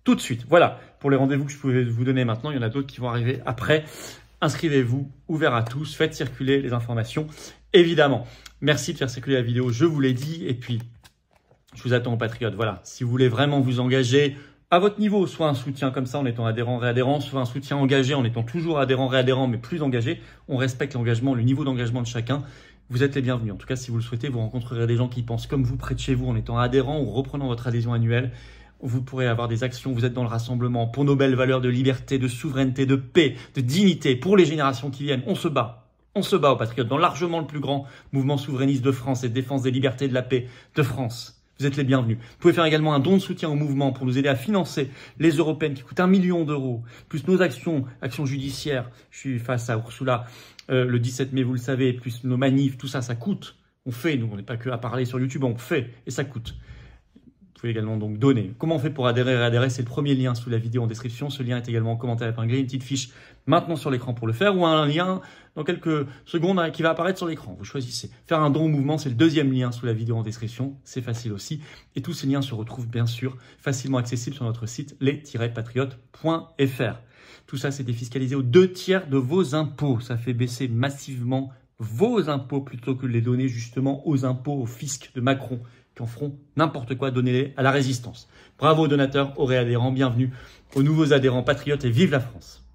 tout de suite. Voilà, pour les rendez-vous que je pouvais vous donner maintenant, il y en a d'autres qui vont arriver après. Inscrivez-vous, ouvert à tous, faites circuler les informations, évidemment. Merci de faire circuler la vidéo, je vous l'ai dit. Et puis, je vous attends aux patriotes. Voilà, si vous voulez vraiment vous engager à votre niveau, soit un soutien comme ça en étant adhérent, réadhérent, soit un soutien engagé en étant toujours adhérent, réadhérent, mais plus engagé. On respecte l'engagement, le niveau d'engagement de chacun. Vous êtes les bienvenus. En tout cas, si vous le souhaitez, vous rencontrerez des gens qui pensent comme vous près de chez vous en étant adhérent ou reprenant votre adhésion annuelle. Vous pourrez avoir des actions, vous êtes dans le rassemblement pour nos belles valeurs de liberté, de souveraineté, de paix, de dignité pour les générations qui viennent. On se bat aux patriotes dans largement le plus grand mouvement souverainiste de France et de défense des libertés et de la paix de France. Vous êtes les bienvenus. Vous pouvez faire également un don de soutien au mouvement pour nous aider à financer les européennes qui coûtent 1 million d'euros, plus nos actions judiciaires. Je suis face à Ursula le 17 mai, vous le savez, plus nos manifs, tout ça, ça coûte. On fait, nous, on n'est pas que à parler sur YouTube, on fait et ça coûte. Vous pouvez également donc donner. Comment on fait pour adhérer et réadhérer? C'est le premier lien sous la vidéo en description. Ce lien est également en commentaire épinglé. Une petite fiche maintenant sur l'écran pour le faire ou un lien dans quelques secondes qui va apparaître sur l'écran. Vous choisissez. Faire un don au mouvement, c'est le deuxième lien sous la vidéo en description. C'est facile aussi. Et tous ces liens se retrouvent bien sûr facilement accessibles sur notre site les-patriotes.fr. Tout ça, c'est défiscalisé aux 2/3 de vos impôts. Ça fait baisser massivement vos impôts plutôt que de les donner justement aux impôts, au fisc de Macron qui en feront n'importe quoi. Donnez-les à la résistance. Bravo aux donateurs, aux réadhérents. Bienvenue aux nouveaux adhérents patriotes et vive la France.